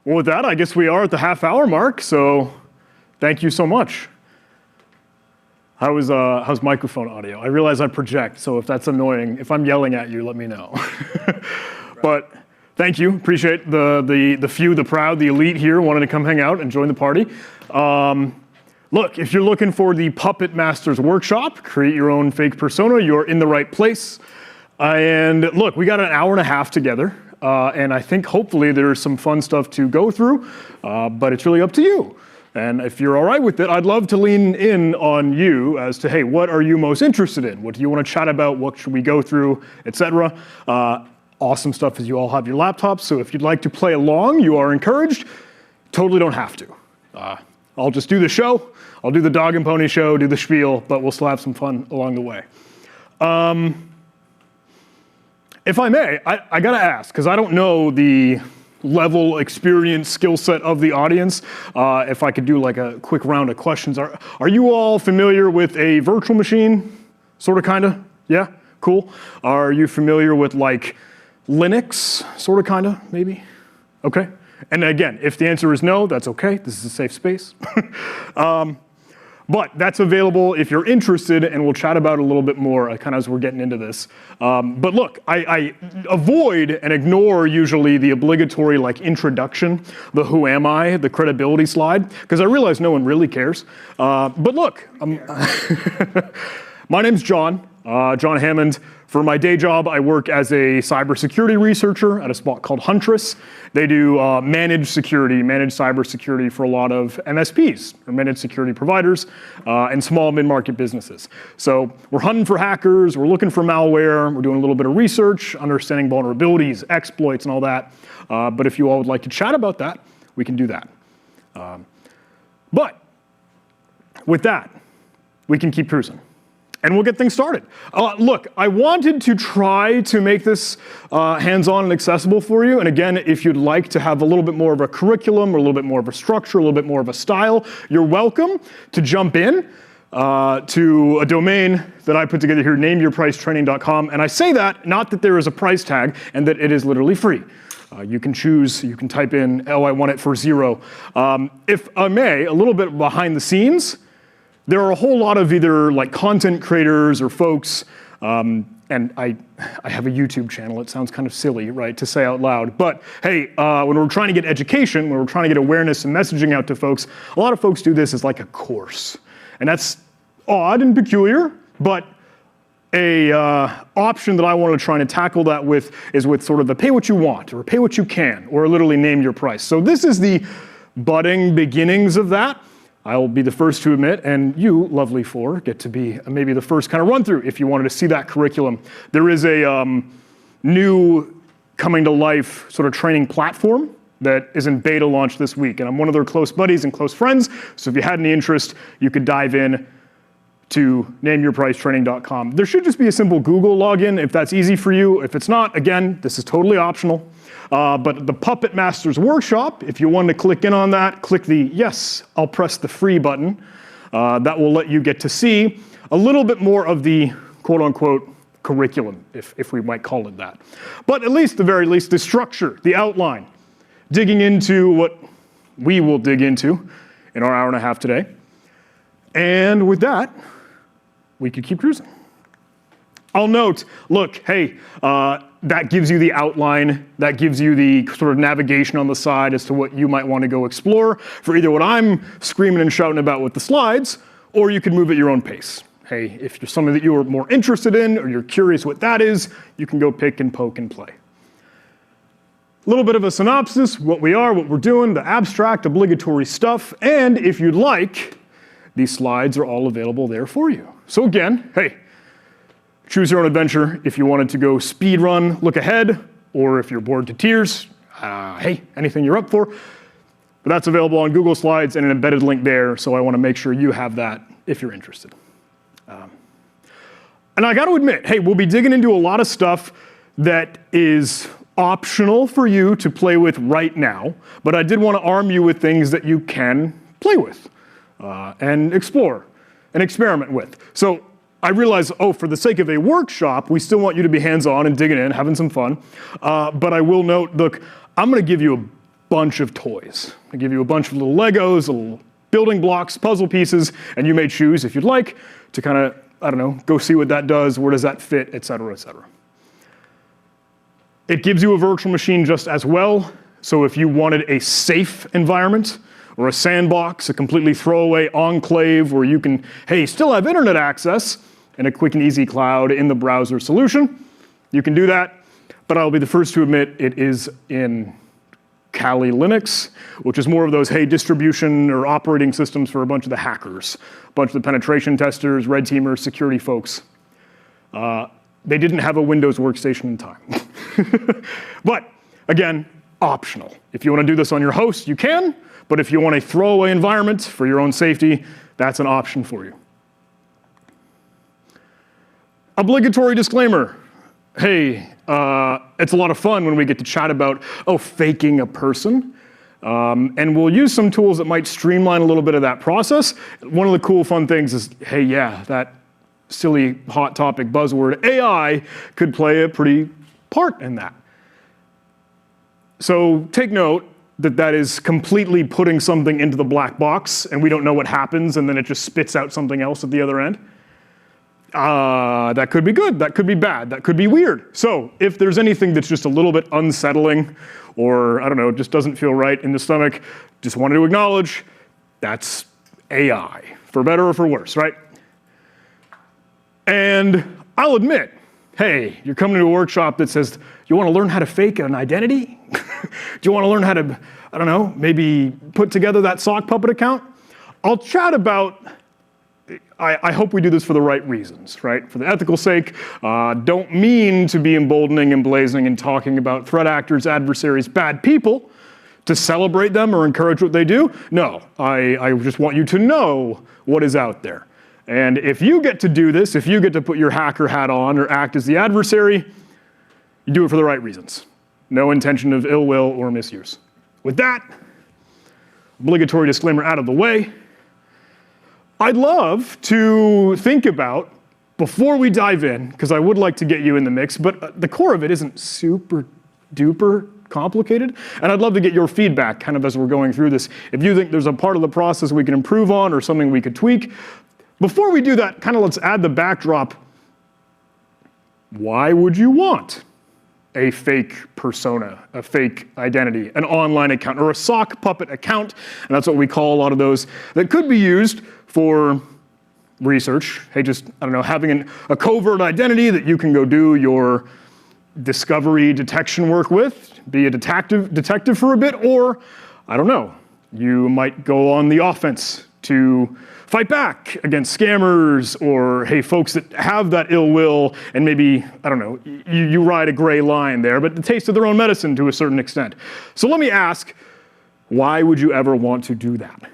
Well, with that, I guess we are at the half-hour mark, so thank you so much. How's microphone audio? I realize I project, so if that's annoying, if I'm yelling at you, let me know. But thank you. Appreciate the few, the proud, the elite here wanting to come hang out and join the party. Look, if you're looking for the Puppet Masters workshop, create your own fake persona, you're in the right place. And look, we got an hour and a half together. And I think hopefully there's some fun stuff to go through, but it's really up to you. And if you're all right with it, I'd love to lean in on you as to, hey, what are you most interested in? What do you want to chat about? What should we go through, etc. Awesome stuff is you all have your laptops, so if you'd like to play along, you are encouraged. Totally don't have to. I'll just do the show. I'll do the dog and pony show, do the spiel, but we'll still have some fun along the way. If I may, I gotta ask, because I don't know the level, experience, skill set of the audience, if I could do like a quick round of questions. Are you all familiar with a virtual machine? Sort of, kinda? Yeah? Cool. Are you familiar with like Linux? Sort of, kinda, maybe? Okay. And again, if the answer is no, that's okay. This is a safe space. But that's available if you're interested, and we'll chat about it a little bit more kind of as we're getting into this. But look, I avoid and ignore usually the obligatory like introduction, the who am I, the credibility slide, because I realize no one really cares. But look, my name's John Hammond. For my day job, I work as a cybersecurity researcher at a spot called Huntress. They do managed cybersecurity for a lot of MSPs, or managed security providers, and small mid-market businesses. So we're hunting for hackers, we're looking for malware, we're doing a little bit of research, understanding vulnerabilities, exploits, and all that. But if you all would like to chat about that, we can do that. But with that, we can keep cruising. And we'll get things started. Look, I wanted to try to make this hands-on and accessible for you. And again, if you'd like to have a little bit more of a curriculum, or a little bit more of a structure, a little bit more of a style, you're welcome to jump in to a domain that I put together here, nameyourpricetraining.com. And I say that, not that there is a price tag, and that it is literally free. You can choose, you can type in, oh, I want it for $0. If I may, a little bit behind the scenes, there are a whole lot of either like content creators or folks, and I have a YouTube channel. It sounds kind of silly, right, to say out loud. But hey, when we're trying to get education, when we're trying to get awareness and messaging out to folks, a lot of folks do this as like a course. And that's odd and peculiar, but a option that I want to try to tackle that with is with sort of the pay what you want, or pay what you can, or literally name your price. So this is the budding beginnings of that. I'll be the first to admit, and you, lovely four, get to be maybe the first kind of run through if you wanted to see that curriculum. There is a new coming to life sort of training platform that is in beta launch this week, and I'm one of their close buddies and close friends, so if you had any interest, you could dive in to nameyourpricetraining.com. There should just be a simple Google login if that's easy for you. If it's not, again, this is totally optional. But the Puppet Masters Workshop, if you want to click in on that, click the yes, I'll press the free button. That will let you get to see a little bit more of the quote unquote curriculum, if we might call it that. But at least, the very least, the structure, the outline, digging into what we will dig into in our hour and a half today. And with that, we could keep cruising. I'll note, look, hey, that gives you the outline, that gives you the sort of navigation on the side as to what you might want to go explore for either what I'm screaming and shouting about with the slides, or you could move at your own pace. Hey, if there's something that you are more interested in, or you're curious what that is, you can go pick and poke and play. A little bit of a synopsis, what we are, what we're doing, the abstract, obligatory stuff, and if you'd like, these slides are all available there for you. So again, hey, choose your own adventure. If you wanted to go speed run, look ahead, or if you're bored to tears, hey, anything you're up for. But that's available on Google Slides and an embedded link there, so I want to make sure you have that if you're interested. And I got to admit, hey, we'll be digging into a lot of stuff that is optional for you to play with right now, but I did want to arm you with things that you can play with and explore and experiment with. So I realize, oh, for the sake of a workshop, we still want you to be hands-on and digging in, having some fun. But I will note, look, I'm going to give you bunch of toys. They give you a bunch of little Legos, little building blocks, puzzle pieces, and you may choose, if you'd like, to kind of, I don't know, go see what that does, where does that fit, et cetera, et cetera. It gives you a virtual machine just as well. So if you wanted a safe environment or a sandbox, a completely throwaway enclave where you can, hey, still have internet access and a quick and easy cloud in the browser solution, you can do that. But I'll be the first to admit it is in Kali Linux, which is more of those, hey, distribution or operating systems for a bunch of the hackers, a bunch of the penetration testers, red teamers, security folks. They didn't have a Windows workstation in time. But again, optional. If you want to do this on your host, you can, but if you want a throwaway environment for your own safety, that's an option for you. Obligatory disclaimer. Hey, it's a lot of fun when we get to chat about, faking a person. And we'll use some tools that might streamline a little bit of that process. One of the cool, fun things is, hey, yeah, that silly hot topic buzzword AI could play a pretty part in that. So take note that that is completely putting something into the black box and we don't know what happens and then it just spits out something else at the other end. That could be good, that could be bad, that could be weird. So if there's anything that's just a little bit unsettling or, I don't know, just doesn't feel right in the stomach, just wanted to acknowledge that's AI, for better or for worse, right? And I'll admit, hey, you're coming to a workshop that says, you want to learn how to fake an identity? Do you want to learn how to, I don't know, maybe put together that sock puppet account? I'll chat about, I hope we do this for the right reasons, right? For the ethical sake, don't mean to be emboldening, emblazing, and talking about threat actors, adversaries, bad people, to celebrate them or encourage what they do. No, I just want you to know what is out there. And if you get to do this, if you get to put your hacker hat on or act as the adversary, you do it for the right reasons. No intention of ill will or misuse. With that, obligatory disclaimer out of the way, I'd love to think about, before we dive in, because I would like to get you in the mix, but the core of it isn't super duper complicated, and I'd love to get your feedback kind of as we're going through this. If you think there's a part of the process we can improve on or something we could tweak, before we do that, kind of let's add the backdrop. Why would you want a fake persona, a fake identity, an online account, or a sock puppet account? And that's what we call a lot of those that could be used for research. Hey, just, I don't know, having a covert identity that you can go do your discovery detection work with, be a detective for a bit, or, I don't know, you might go on the offense to fight back against scammers or, hey, folks that have that ill will and maybe, I don't know, you ride a gray line there, but the taste of their own medicine to a certain extent. So let me ask, why would you ever want to do that?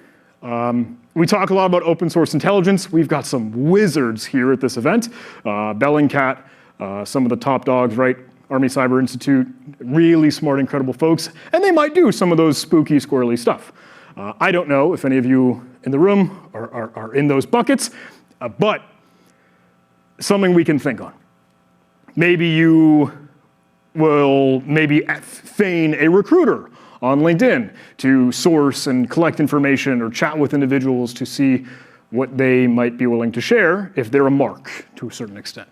We talk a lot about open source intelligence. We've got some wizards here at this event. Bellingcat, some of the top dogs, right? Army Cyber Institute, really smart, incredible folks, and they might do some of those spooky, squirrely stuff. I don't know if any of you in the room are in those buckets, but something we can think on. Maybe you will feign a recruiter on LinkedIn to source and collect information or chat with individuals to see what they might be willing to share if they're a mark to a certain extent.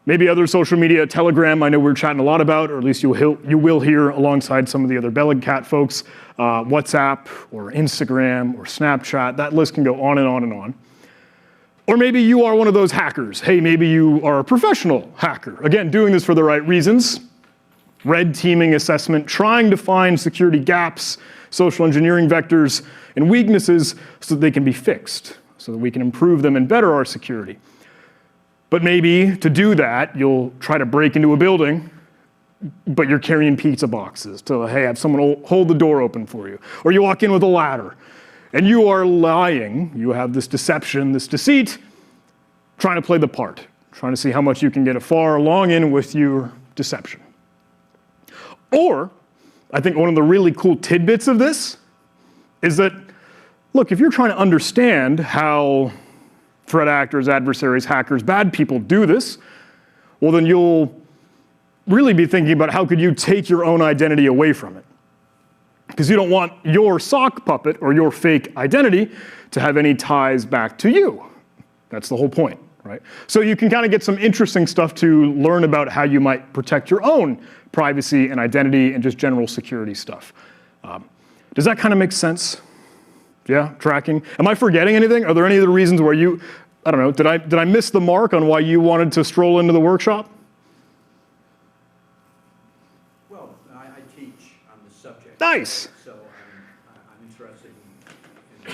Maybe other social media, Telegram, I know we're chatting a lot about, or at least you will hear alongside some of the other Bellingcat folks, WhatsApp or Instagram or Snapchat, that list can go on and on and on. Or maybe you are one of those hackers. Hey, maybe you are a professional hacker. Again, doing this for the right reasons. Red teaming assessment, trying to find security gaps, social engineering vectors, and weaknesses so that they can be fixed, so that we can improve them and better our security. But maybe to do that, you'll try to break into a building, but you're carrying pizza boxes to, hey, have someone hold the door open for you. Or you walk in with a ladder, and you are lying. You have this deception, this deceit, trying to play the part, trying to see how much you can get far along in with your deception. Or, I think one of the really cool tidbits of this is that, look, if you're trying to understand how threat actors, adversaries, hackers, bad people do this, well then you'll really be thinking about how could you take your own identity away from it. because you don't want your sock puppet or your fake identity to have any ties back to you. That's the whole point, right? So you can kind of get some interesting stuff to learn about how you might protect your own privacy and identity and just general security stuff. Does that kind of make sense? Yeah, tracking. Am I forgetting anything? Are there any other reasons where you, I don't know, did I miss the mark on why you wanted to stroll into the workshop? Well, I teach on the subject. Nice. So I'm interested in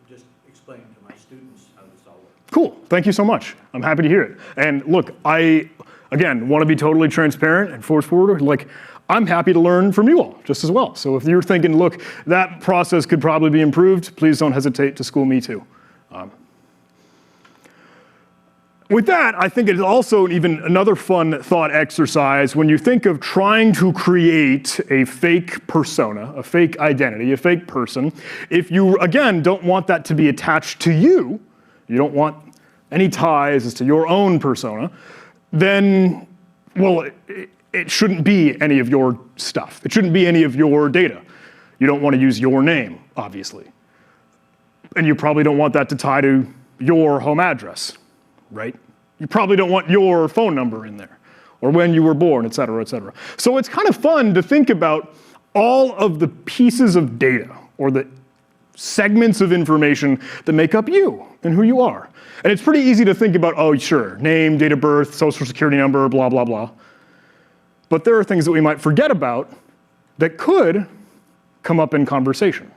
just explaining to my students how this all works. Cool, thank you so much. I'm happy to hear it. And look, I, again, want to be totally transparent and forward. Like, I'm happy to learn from you all just as well. So if you're thinking, look, that process could probably be improved, please don't hesitate to school me too. With that, I think it is also even another fun thought exercise when you think of trying to create a fake persona, a fake identity, a fake person. If you, again, don't want that to be attached to you, you don't want any ties as to your own persona, then, well, it shouldn't be any of your stuff. It shouldn't be any of your data. You don't want to use your name, obviously. And you probably don't want that to tie to your home address, right? You probably don't want your phone number in there, or when you were born, et cetera, et cetera. So it's kind of fun to think about all of the pieces of data, or the segments of information that make up you and who you are. And it's pretty easy to think about, oh, sure, name, date of birth, social security number, blah, blah, blah. But there are things that we might forget about that could come up in conversation.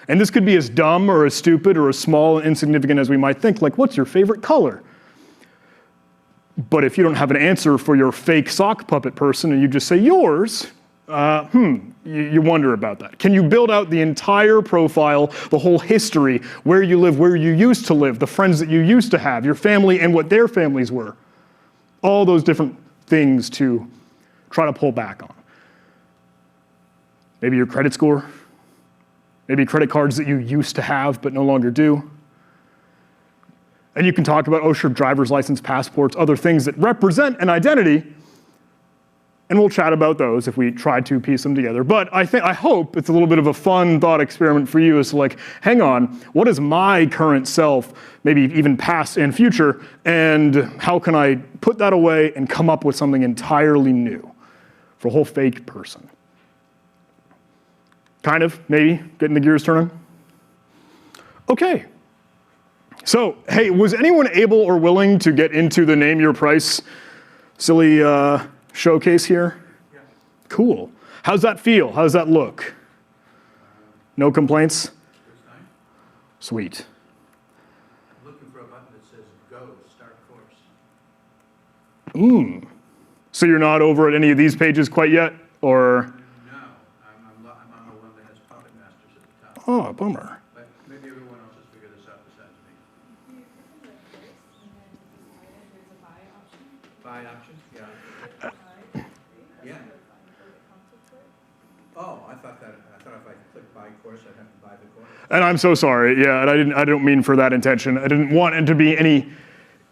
And this could be as dumb or as stupid or as small and insignificant as we might think, like, what's your favorite color? But if you don't have an answer for your fake sock puppet person and you just say yours, you wonder about that. Can you build out the entire profile, the whole history, where you live, where you used to live, the friends that you used to have, your family and what their families were? All those different things to try to pull back on. Maybe your credit score, maybe credit cards that you used to have but no longer do. And you can talk about, oh sure, driver's license, passports, other things that represent an identity, and we'll chat about those if we try to piece them together. But I hope it's a little bit of a fun thought experiment for you, is to like, hang on, what is my current self, maybe even past and future, and how can I put that away and come up with something entirely new for a whole fake person? Kind of, maybe, getting the gears turning? Okay. So, hey, was anyone able or willing to get into the name your price silly showcase here? Yeah. Cool. How's that feel? How does that look? No complaints? Sweet. I'm looking for a button that says go, start course. So you're not over at any of these pages quite yet, or? No, I'm on the one that has Puppet Masters at the top. Oh, bummer. But maybe everyone else has figured this out besides me. Buy option? Yeah. Yeah. Oh, I thought if I clicked buy course, I'd have to buy the course. And I'm so sorry. Yeah, and I don't mean for that intention. I didn't want it to be any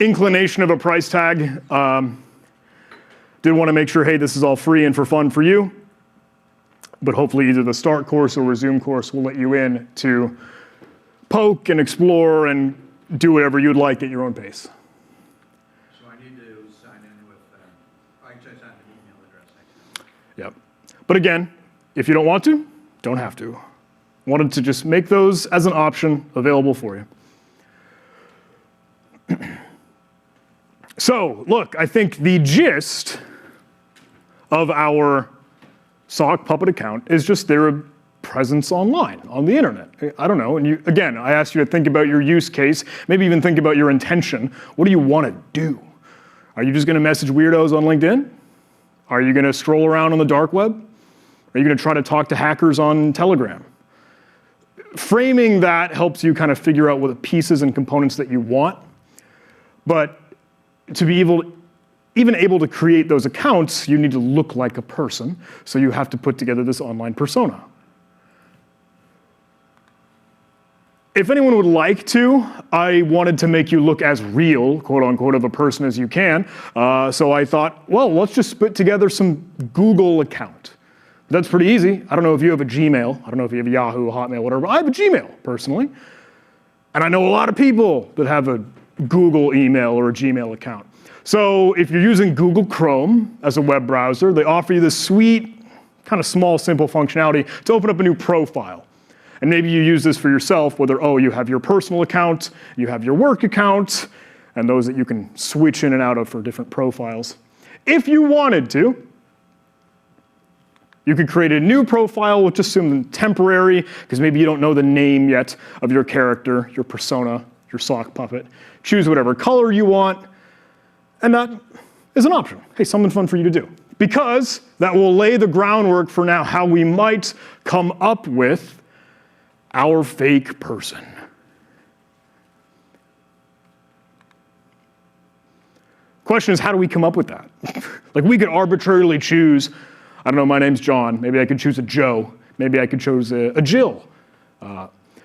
inclination of a price tag. Did want to make sure, hey, this is all free and for fun for you. But hopefully either the start course or resume course will let you in to poke and explore and do whatever you'd like at your own pace. So I need to sign in with, I can sign an email address. Yep. But again, if you don't want to, don't have to. Wanted to just make those as an option available for you. So, look, I think the gist of our sock puppet account is just their presence online, on the internet. I don't know, and you, again, I asked you to think about your use case, maybe even think about your intention. What do you want to do? Are you just going to message weirdos on LinkedIn? Are you going to stroll around on the dark web? Are you going to try to talk to hackers on Telegram? Framing that helps you kind of figure out what the pieces and components that you want. But to be even able to create those accounts, you need to look like a person. So you have to put together this online persona. If anyone would like to, I wanted to make you look as real, quote unquote, of a person as you can. So I thought, well, let's just put together some Google account. That's pretty easy. I don't know if you have a Gmail. I don't know if you have a Yahoo, Hotmail, whatever. I have a Gmail, personally. And I know a lot of people that have a Google email or a Gmail account. So if you're using Google Chrome as a web browser, they offer you this sweet, kind of small, simple functionality to open up a new profile. And maybe you use this for yourself, whether, you have your personal account, you have your work account, and those that you can switch in and out of for different profiles. If you wanted to, you could create a new profile with just something temporary, because maybe you don't know the name yet of your character, your persona, your sock puppet. Choose whatever color you want, and that is an option. Hey, something fun for you to do. Because that will lay the groundwork for now how we might come up with our fake person. Question is, how do we come up with that? Like, we could arbitrarily choose, I don't know, my name's John. Maybe I could choose a Joe. Maybe I could choose a Jill.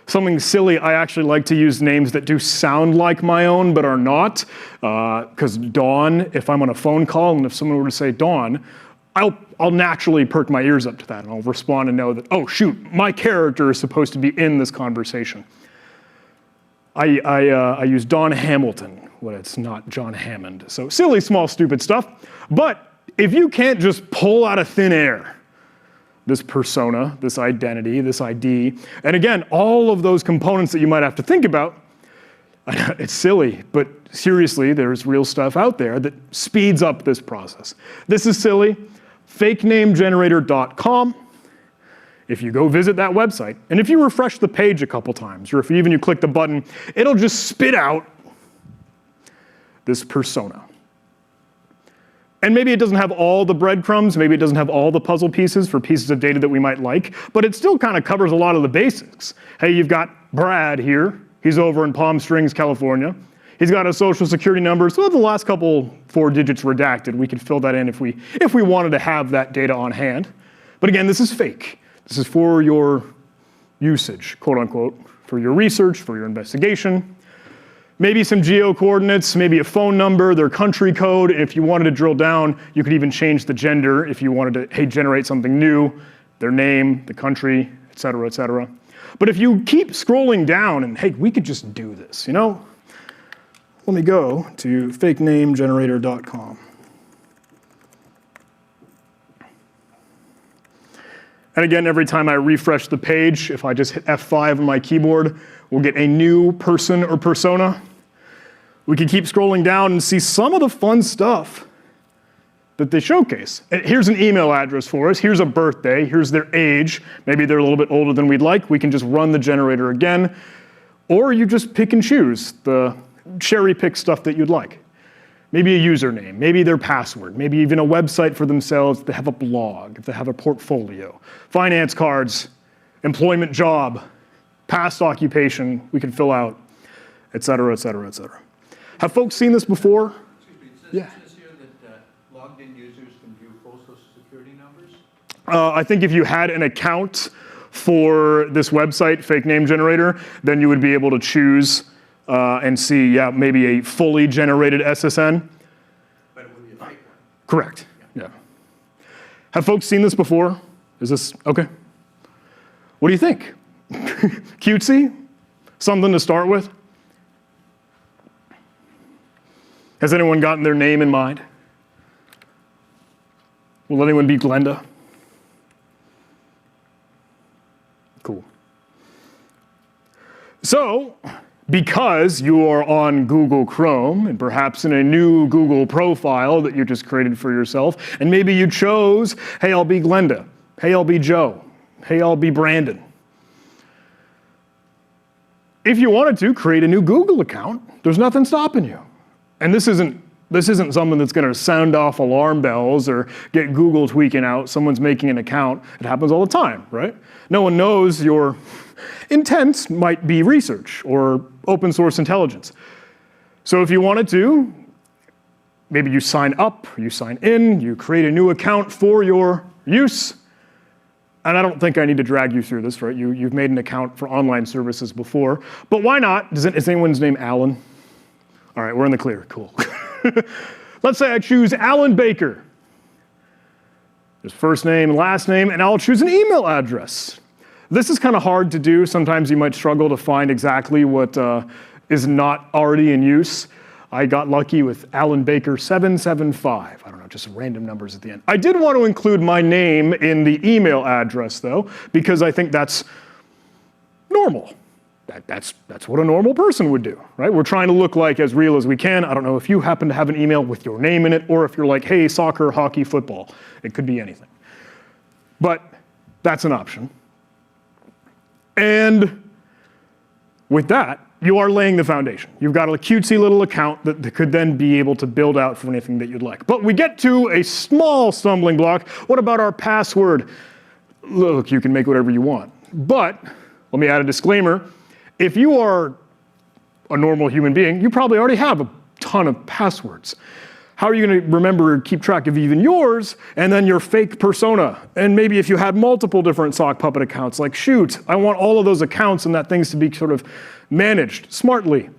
Something silly, I actually like to use names that do sound like my own but are not. Because Dawn, if I'm on a phone call and if someone were to say Dawn, I'll naturally perk my ears up to that and I'll respond and know that, oh shoot, my character is supposed to be in this conversation. I use Don Hamilton when it's not John Hammond. So silly, small, stupid stuff. But if you can't just pull out of thin air this persona, this identity, this ID, and again, all of those components that you might have to think about, it's silly, but seriously, there's real stuff out there that speeds up this process. This is silly. fakenamegenerator.com. If you go visit that website, and if you refresh the page a couple times, or if even you click the button, it'll just spit out this persona. And maybe it doesn't have all the breadcrumbs, maybe it doesn't have all the puzzle pieces for pieces of data that we might like, but it still kind of covers a lot of the basics. Hey, you've got Brad here. He's over in Palm Springs, California. He's got a social security number, so the last couple 4 digits redacted. We could fill that in if we wanted to have that data on hand. But again, this is fake. This is for your usage, quote unquote, for your research, for your investigation. Maybe some geo coordinates, maybe a phone number, their country code. If you wanted to drill down, you could even change the gender if you wanted to, hey, generate something new, their name, the country, et cetera, et cetera. But if you keep scrolling down and, hey, we could just do this, you know? Let me go to fakenamegenerator.com. And again, every time I refresh the page, if I just hit F5 on my keyboard, we'll get a new person or persona. We can keep scrolling down and see some of the fun stuff that they showcase. And here's an email address for us. Here's a birthday. Here's their age. Maybe they're a little bit older than we'd like. We can just run the generator again. Or you just pick and choose the cherry pick stuff that you'd like. Maybe a username, maybe their password, maybe even a website for themselves if they have a blog, if they have a portfolio, finance cards, employment job, past occupation we can fill out, et cetera, et cetera, et cetera. Have folks seen this before? Excuse me, Yeah. it says here that logged in users can view full social security numbers? I think if you had an account for this website, Fake Name Generator, then you would be able to choose and see, yeah, maybe a fully generated SSN. But it would be a fake one. Correct, yeah. Have folks seen this before? Is this, okay. What do you think? Cutesy? Something to start with? Has anyone gotten their name in mind? Will anyone be Glenda? Cool. So, because you are on Google Chrome and perhaps in a new Google profile that you just created for yourself, and maybe you chose, hey, I'll be Glenda. Hey, I'll be Joe. Hey, I'll be Brandon. If you wanted to create a new Google account, there's nothing stopping you. And this isn't something that's going to sound off alarm bells or get Google tweaking out. Someone's making an account. It happens all the time, right? No one knows your intent might be research or open source intelligence. So if you wanted to, maybe you sign up, you sign in, you create a new account for your use. And I don't think I need to drag you through this, right? You've made an account for online services before. But why not? Is anyone's name Alan? All right, we're in the clear, cool. Let's say I choose Alan Baker. There's first name, last name, and I'll choose an email address. This is kind of hard to do. Sometimes you might struggle to find exactly what is not already in use. I got lucky with Alan Baker 775. I don't know, just random numbers at the end. I did want to include my name in the email address though, because I think that's normal. That's what a normal person would do, right? We're trying to look like as real as we can. I don't know if you happen to have an email with your name in it, or if you're like, hey, soccer, hockey, football. It could be anything. But that's an option. And with that, you are laying the foundation. You've got a cutesy little account that could then be able to build out for anything that you'd like. But we get to a small stumbling block. What about our password? Look, you can make whatever you want. But let me add a disclaimer. If you are a normal human being, you probably already have a ton of passwords. How are you going to remember, keep track of even yours, and then your fake persona? And maybe if you had multiple different sock puppet accounts, like, shoot, I want all of those accounts and that things to be sort of managed smartly.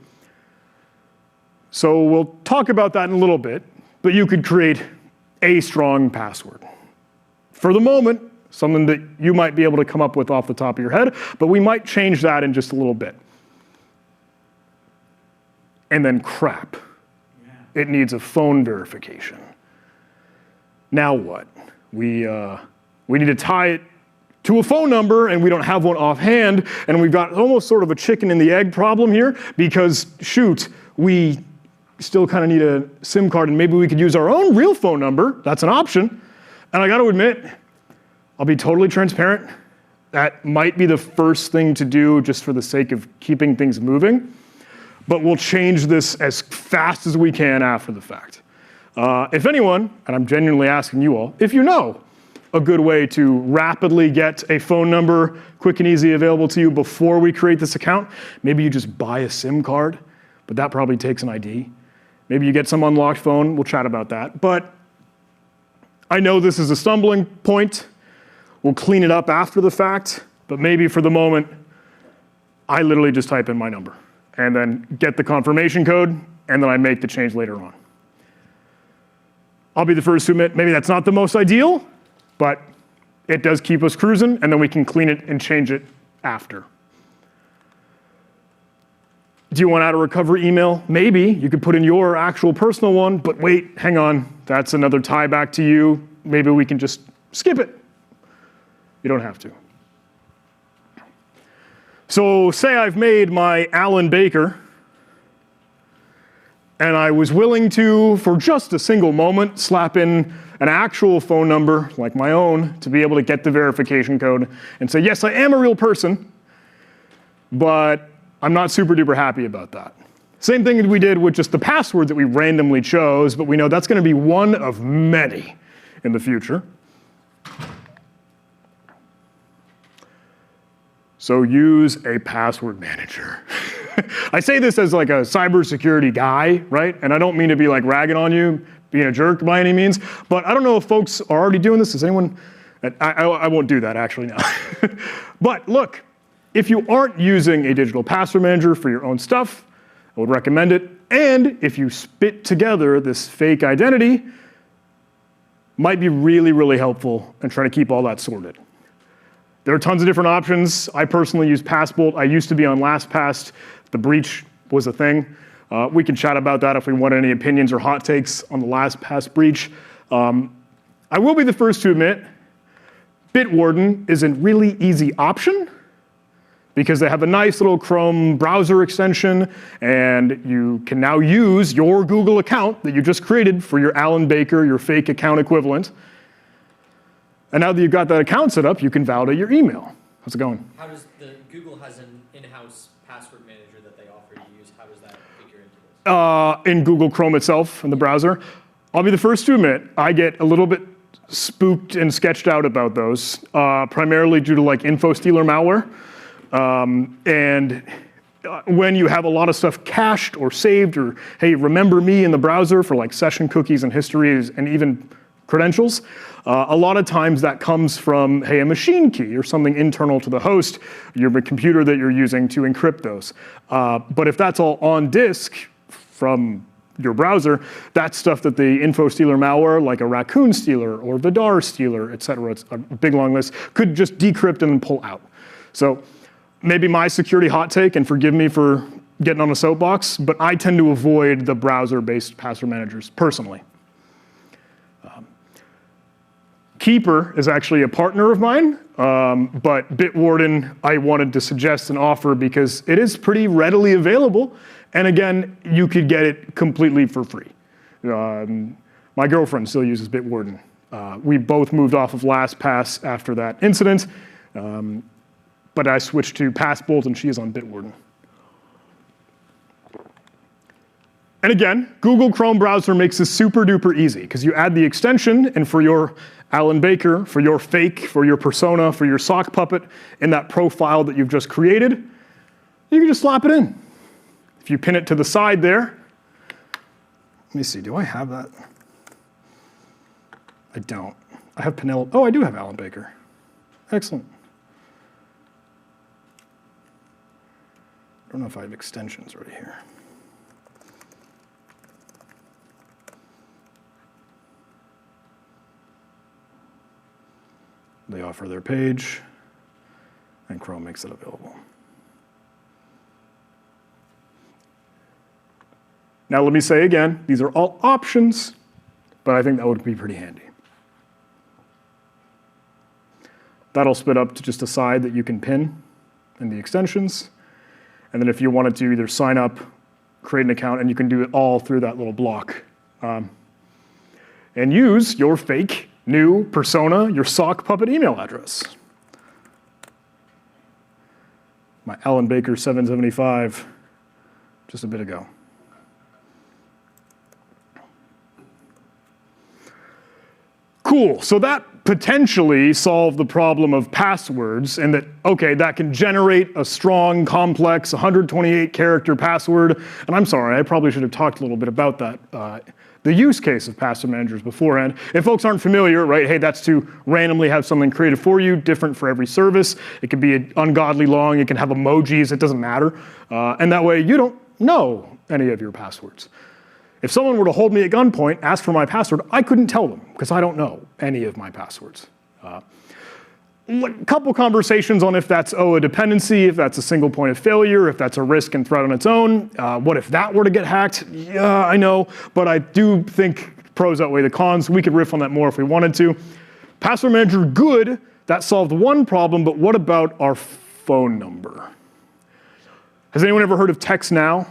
So we'll talk about that in a little bit, but you could create a strong password. For the moment, something that you might be able to come up with off the top of your head, but we might change that in just a little bit. And then crap. It needs a phone verification. Now what? We need to tie it to a phone number, and we don't have one offhand, and we've got almost sort of a chicken and the egg problem here, because shoot, we still kind of need a SIM card, and maybe we could use our own real phone number. That's an option. And I got to admit, I'll be totally transparent. That might be the first thing to do just for the sake of keeping things moving. But we'll change this as fast as we can after the fact. If anyone, and I'm genuinely asking you all, if you know a good way to rapidly get a phone number quick and easy available to you before we create this account, maybe you just buy a SIM card, but that probably takes an ID. Maybe you get some unlocked phone, we'll chat about that. But I know this is a stumbling point. We'll clean it up after the fact, but maybe for the moment, I literally just type in my number and then get the confirmation code, and then I make the change later on. I'll be the first to admit, maybe that's not the most ideal, but it does keep us cruising, and then we can clean it and change it after. Do you want to add a recovery email? Maybe. You could put in your actual personal one, but wait, hang on. That's another tie back to you. Maybe we can just skip it. You don't have to. So say I've made my Alan Baker, and I was willing to, for just a single moment, slap in an actual phone number, like my own, to be able to get the verification code and say, yes, I am a real person, but I'm not super duper happy about that. Same thing that we did with just the password that we randomly chose, but we know that's going to be one of many in the future. So use a password manager. I say this as like a cybersecurity guy, right? And I don't mean to be like ragging on you, being a jerk by any means, but I don't know if folks are already doing this. Is anyone? I won't do that actually now. But look, if you aren't using a digital password manager for your own stuff, I would recommend it. And if you spit together this fake identity, might be really, really helpful in trying to keep all that sorted. There are tons of different options. I personally use Passbolt. I used to be on LastPass. The breach was a thing. We can chat about that if we want any opinions or hot takes on the LastPass breach. I will be the first to admit, Bitwarden is a really easy option because they have a nice little Chrome browser extension, and you can now use your Google account that you just created for your Alan Baker, your fake account equivalent. And now that you've got that account set up, you can validate your email. How's it going? How does Google has an in-house password manager that they offer you to use? How does that figure into this? In Google Chrome itself, in the browser. I'll be the first to admit, I get a little bit spooked and sketched out about those, primarily due to like info stealer malware. And when you have a lot of stuff cached or saved, or hey, remember me in the browser for like session cookies and histories and even credentials, a lot of times that comes from, hey, a machine key or something internal to the host, your computer that you're using to encrypt those. But if that's all on disk from your browser, that's stuff that the info stealer malware, like a raccoon stealer or Vidar stealer, et cetera, it's a big long list, could just decrypt and then pull out. So maybe my security hot take, and forgive me for getting on a soapbox, but I tend to avoid the browser-based password managers personally. Keeper is actually a partner of mine, but Bitwarden I wanted to suggest and offer because it is pretty readily available, and again, you could get it completely for free. My girlfriend still uses Bitwarden. We both moved off of LastPass after that incident, but I switched to Passbolt and she is on Bitwarden. And again, Google Chrome browser makes this super duper easy because you add the extension, and for your Alan Baker, for your fake, for your persona, for your sock puppet in that profile that you've just created, you can just slap it in. If you pin it to the side there, let me see, do I have that? I don't. I have Penelope. Oh, I do have Alan Baker. Excellent. I don't know if I have extensions right here. They offer their page, and Chrome makes it available. Now let me say again, these are all options, but I think that would be pretty handy. That'll split up to just a side that you can pin in the extensions, and then if you wanted to either sign up, create an account, and you can do it all through that little block. And use your fake new persona, your sock puppet email address. My Alan Baker 775 just a bit ago. Cool, so that potentially solved the problem of passwords, and that, okay, that can generate a strong, complex, 128-character password. And I'm sorry, I probably should have talked a little bit about that. The use case of password managers beforehand. If folks aren't familiar, right, hey, that's to randomly have something created for you, different for every service. It can be ungodly long, it can have emojis, it doesn't matter. And that way you don't know any of your passwords. If someone were to hold me at gunpoint, ask for my password, I couldn't tell them because I don't know any of my passwords. A couple conversations on if that's a dependency, if that's a single point of failure, if that's a risk and threat on its own. What if that were to get hacked? Yeah, I know, but I do think pros outweigh the cons. We could riff on that more if we wanted to. Password manager, good. That solved one problem, but what about our phone number? Has anyone ever heard of TextNow?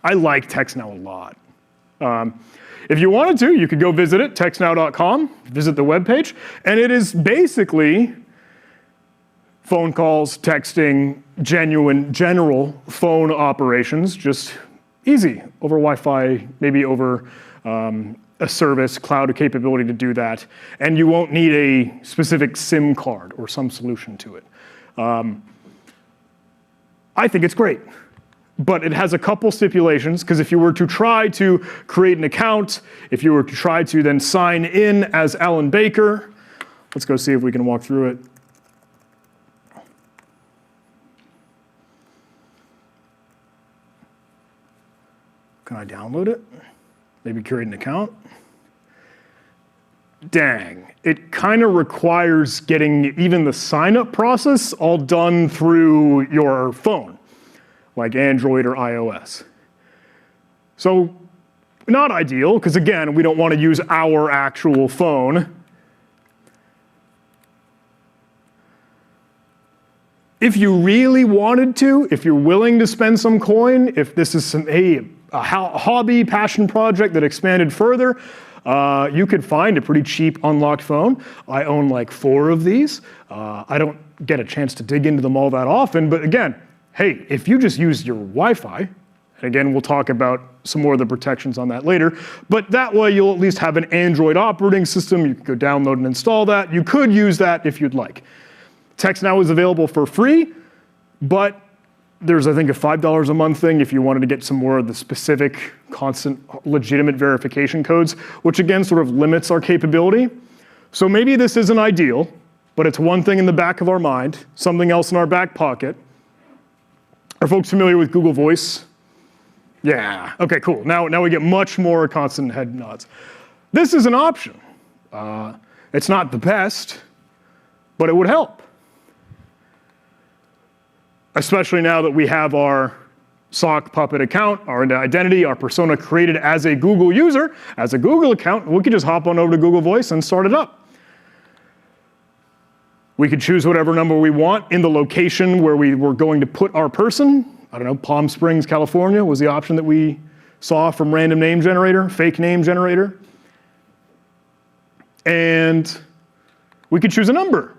I like TextNow a lot. If you wanted to, you could go visit it, textnow.com, visit the webpage, and it is basically phone calls, texting, genuine, general phone operations, just easy over Wi-Fi, maybe over a service, cloud capability to do that, and you won't need a specific SIM card or some solution to it. I think it's great. But it has a couple stipulations, because if you were to try to create an account, if you were to try to then sign in as Alan Baker, let's go see if we can walk through it. Can I download it? Maybe create an account? Dang, it kind of requires getting even the sign-up process all done through your phone, like Android or iOS. So not ideal, because again, we don't want to use our actual phone. If you really wanted to, if you're willing to spend some coin, if this is a hobby, passion project that expanded further, you could find a pretty cheap unlocked phone. I own like 4 of these. I don't get a chance to dig into them all that often, but again, hey, if you just use your Wi-Fi, and again, we'll talk about some more of the protections on that later, but that way you'll at least have an Android operating system. You can go download and install that. You could use that if you'd like. TextNow is available for free, but there's, I think, a $5 a month thing if you wanted to get some more of the specific, constant, legitimate verification codes, which again sort of limits our capability. So maybe this isn't ideal, but it's one thing in the back of our mind, something else in our back pocket. Are folks familiar with Google Voice? Yeah, okay, cool. Now we get much more constant head nods. This is an option. It's not the best, but it would help. Especially now that we have our sock puppet account, our identity, our persona created as a Google user, as a Google account, we could just hop on over to Google Voice and start it up. We could choose whatever number we want in the location where we were going to put our person. I don't know, Palm Springs, California was the option that we saw from random name generator, fake name generator. And we could choose a number.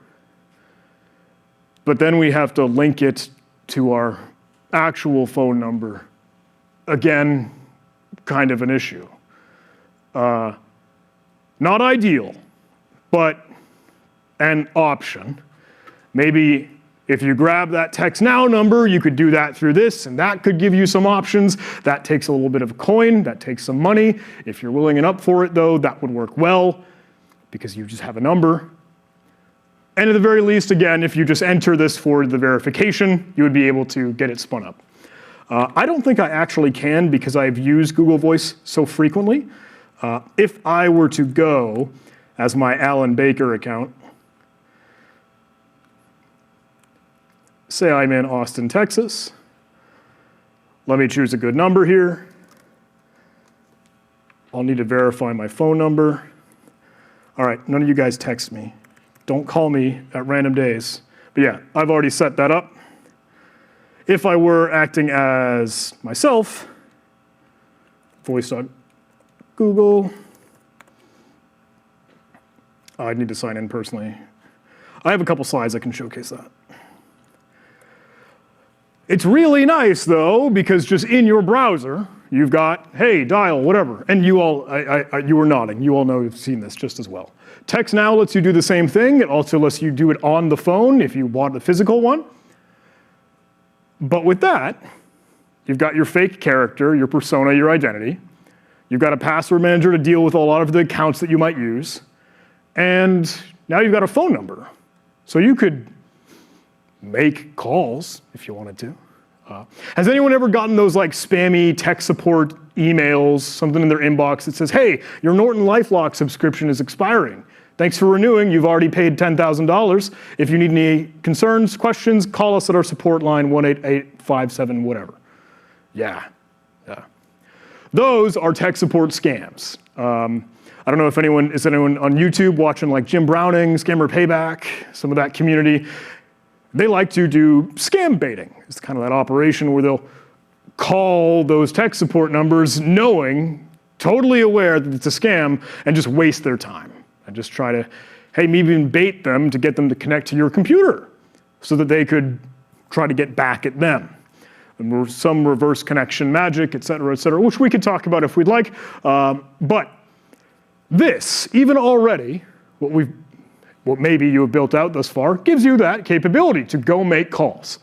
But then we have to link it to our actual phone number. Again, kind of an issue. Not ideal, but an option. Maybe if you grab that text now number, you could do that through this, and that could give you some options. That takes a little bit of a coin, that takes some money. If you're willing and up for it though, that would work well, because you just have a number. And at the very least, again, if you just enter this for the verification, you would be able to get it spun up. I don't think I actually can because I've used Google Voice so frequently. If I were to go as my Alan Baker account, say I'm in Austin, Texas. Let me choose a good number here. I'll need to verify my phone number. All right, none of you guys text me. Don't call me at random days. But yeah, I've already set that up. If I were acting as myself, voice.google, I'd need to sign in personally. I have a couple slides that can showcase that. It's really nice though, because just in your browser, you've got, hey, dial, whatever. And you all, you were nodding. You all know you've seen this just as well. Text Now lets you do the same thing. It also lets you do it on the phone if you want the physical one. But with that, you've got your fake character, your persona, your identity. You've got a password manager to deal with a lot of the accounts that you might use. And now you've got a phone number. So you could make calls if you wanted to. Has anyone ever gotten those like spammy tech support emails, something in their inbox that says, hey, your Norton LifeLock subscription is expiring. Thanks for renewing. You've already paid $10,000. If you need any concerns, questions, call us at our support line, 18857 whatever. Yeah. Those are tech support scams. I don't know if anyone on YouTube watching like Jim Browning, Scammer Payback, some of that community. They like to do scam baiting. It's kind of that operation where they'll call those tech support numbers knowing, totally aware that it's a scam, and just waste their time. And just try to, hey, maybe even bait them to get them to connect to your computer so that they could try to get back at them. And some reverse connection magic, et cetera, which we could talk about if we'd like. But this, even already, what maybe you have built out thus far, gives you that capability to go make calls.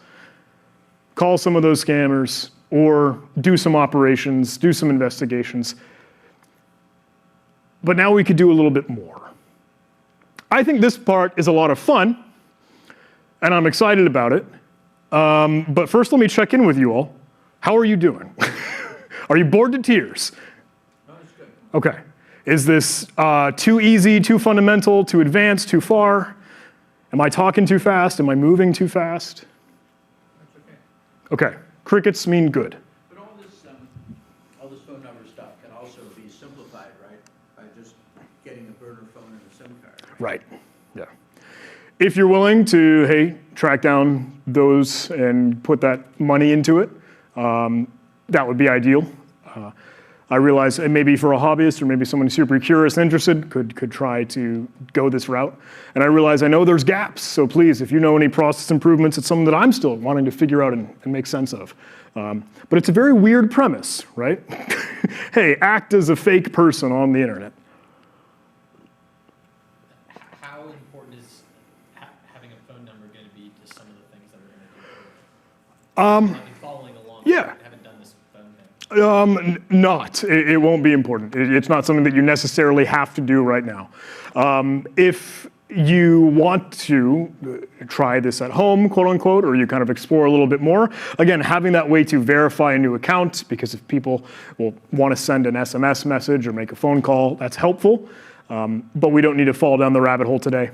Call some of those scammers or do some operations, do some investigations. But now we could do a little bit more. I think this part is a lot of fun, and I'm excited about it. But first, let me check in with you all. How are you doing? Are you bored to tears? No, it's good. Okay. Is this too easy, too fundamental, too advanced, too far? Am I talking too fast? Am I moving too fast? That's okay. Okay. Crickets mean good. But all this phone number stuff can also be simplified, right? By just getting a burner phone and a SIM card. Right. Yeah. If you're willing to, hey, track down those and put that money into it, that would be ideal. I realize maybe for a hobbyist or maybe someone super curious and interested could try to go this route. And I realize I know there's gaps, so please, if you know any process improvements, it's something that I'm still wanting to figure out and make sense of. But it's a very weird premise, right? Hey, act as a fake person on the internet. How important is having a phone number going to be to some of the things that are going to be I've been following along. Yeah. I haven't done this phone thing. Not. It won't be important. It's not something that you necessarily have to do right now. If you want to try this at home, quote unquote, or you kind of explore a little bit more, again, having that way to verify a new account, because if people will want to send an SMS message or make a phone call, that's helpful. But we don't need to fall down the rabbit hole today.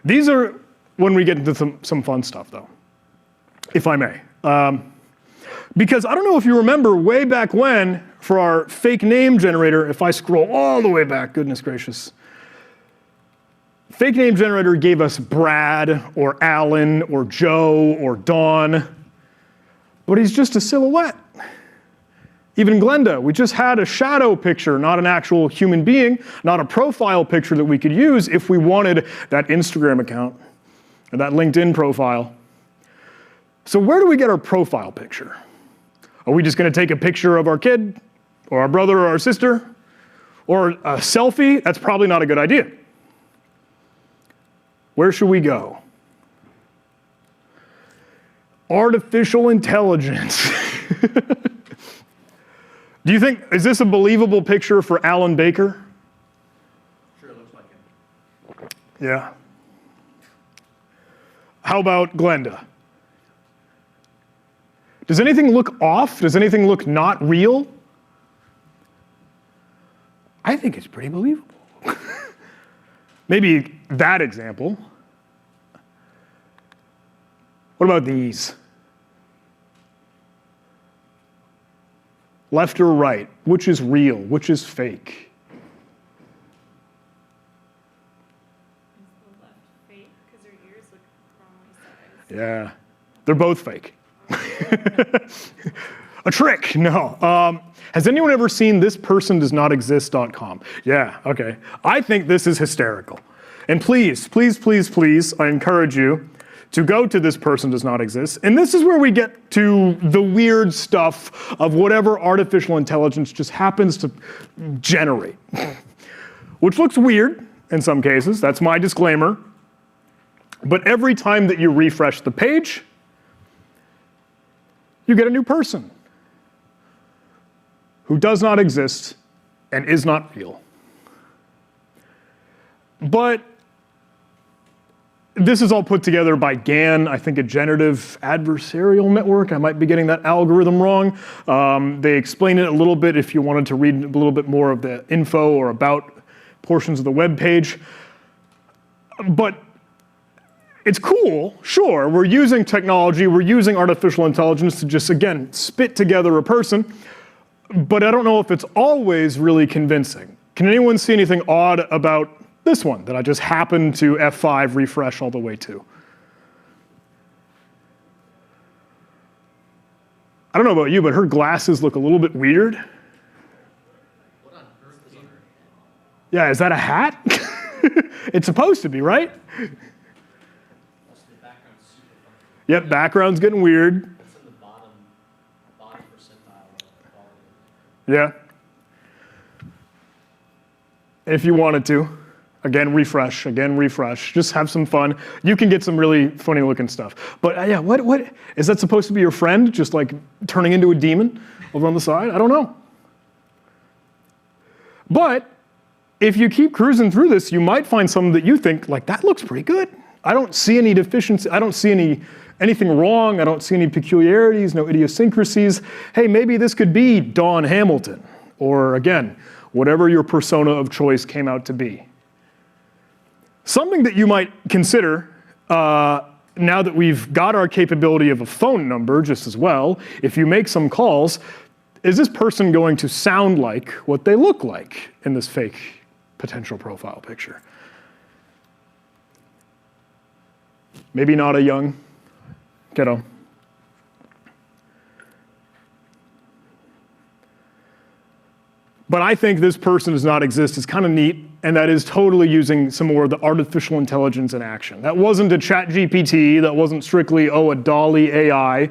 These are when we get into some fun stuff, though, if I may. Because I don't know if you remember way back when, for our fake name generator, if I scroll all the way back, goodness gracious, fake name generator gave us Brad or Alan or Joe or Dawn, but he's just a silhouette. Even Glenda, we just had a shadow picture, not an actual human being, not a profile picture that we could use if we wanted that Instagram account or that LinkedIn profile. So where do we get our profile picture? Are we just going to take a picture of our kid or our brother or our sister or a selfie? That's probably not a good idea. Where should we go? Artificial intelligence. Do you think, is this a believable picture for Alan Baker? Sure, it looks like him. Yeah. How about Glenda? Does anything look off? Does anything look not real? I think it's pretty believable. Maybe that example. What about these? Left or right? Which is real? Which is fake? Is the left fake? Because her ears look wrongly sized. Yeah, they're both fake. A trick, no. Has anyone ever seen thispersondoesnotexist.com? Yeah, okay. I think this is hysterical. And please, please, please, please, I encourage you to go to This Person Does Not Exist. And this is where we get to the weird stuff of whatever artificial intelligence just happens to generate. Which looks weird in some cases, that's my disclaimer. But every time that you refresh the page, you get a new person who does not exist and is not real. But this is all put together by GAN, I think a generative adversarial network. I might be getting that algorithm wrong. They explain it a little bit if you wanted to read a little bit more of the info or about portions of the web page. But it's cool, sure, we're using technology, we're using artificial intelligence to just, again, spit together a person, but I don't know if it's always really convincing. Can anyone see anything odd about this one that I just happened to F5 refresh all the way to? I don't know about you, but her glasses look a little bit weird. What on earth is on her head? Yeah, is that a hat? It's supposed to be, right? Also, the background's super funky. Yep, background's getting weird. It's in the bottom percentile of quality. Yeah. If you wanted to. Again, refresh, just have some fun. You can get some really funny looking stuff. But yeah, what is that supposed to be your friend? Just like turning into a demon over on the side? I don't know. But if you keep cruising through this, you might find something that you think, like, that looks pretty good. I don't see any deficiency, I don't see anything wrong, I don't see any peculiarities, no idiosyncrasies. Hey, maybe this could be Dawn Hamilton, or again, whatever your persona of choice came out to be. Something that you might consider, now that we've got our capability of a phone number just as well, if you make some calls, is this person going to sound like what they look like in this fake potential profile picture? Maybe not a young kiddo. But I think This Person Does Not Exist is kind of neat, and that is totally using some more of the artificial intelligence in action. That wasn't a ChatGPT, that wasn't strictly, a DALL-E AI,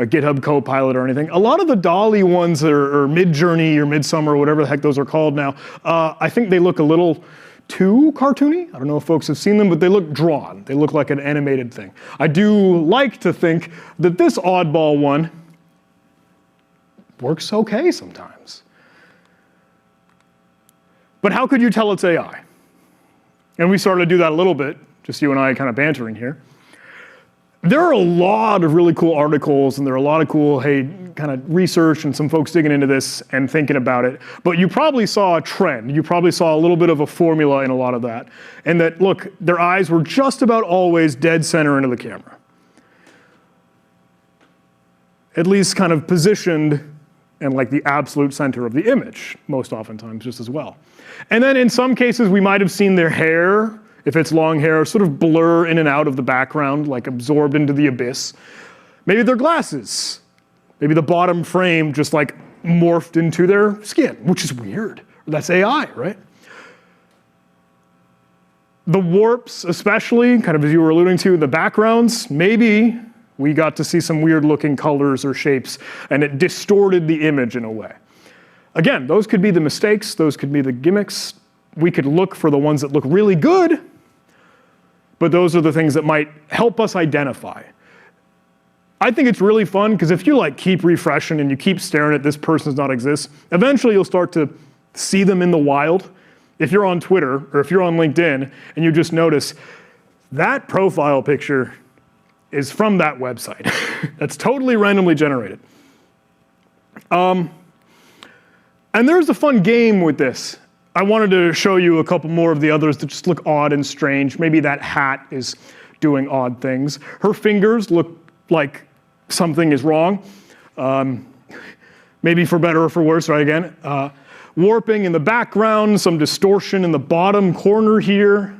a GitHub Copilot or anything. A lot of the DALL-E ones or Midjourney or Midsummer or whatever the heck those are called now, I think they look a little too cartoony. I don't know if folks have seen them, but they look drawn. They look like an animated thing. I do like to think that this oddball one works okay sometimes. But how could you tell it's AI? and we started to do that a little bit, just you and I kind of bantering here. There are a lot of really cool articles, and there are a lot of cool, kind of research and some folks digging into this and thinking about it. But you probably saw a trend. You probably saw a little bit of a formula in a lot of that. And that, look, their eyes were just about always dead center into the camera. At least kind of positioned in like the absolute center of the image, most oftentimes just as well. And then in some cases, we might have seen their hair, if it's long hair, sort of blur in and out of the background, like absorbed into the abyss. Maybe their glasses. Maybe the bottom frame just like morphed into their skin, which is weird. That's AI, right? The warps, especially, kind of as you were alluding to, the backgrounds, maybe we got to see some weird looking colors or shapes, and it distorted the image in a way. Again, those could be the mistakes, those could be the gimmicks. We could look for the ones that look really good, but those are the things that might help us identify. I think it's really fun because if you like keep refreshing and you keep staring at this person does not exist, eventually you'll start to see them in the wild. If you're on Twitter or if you're on LinkedIn and you just notice that profile picture is from that website. That's totally randomly generated. And there's a fun game with this. I wanted to show you a couple more of the others that just look odd and strange. Maybe that hat is doing odd things. Her fingers look like something is wrong. Maybe for better or for worse, right again. Warping in the background, some distortion in the bottom corner here.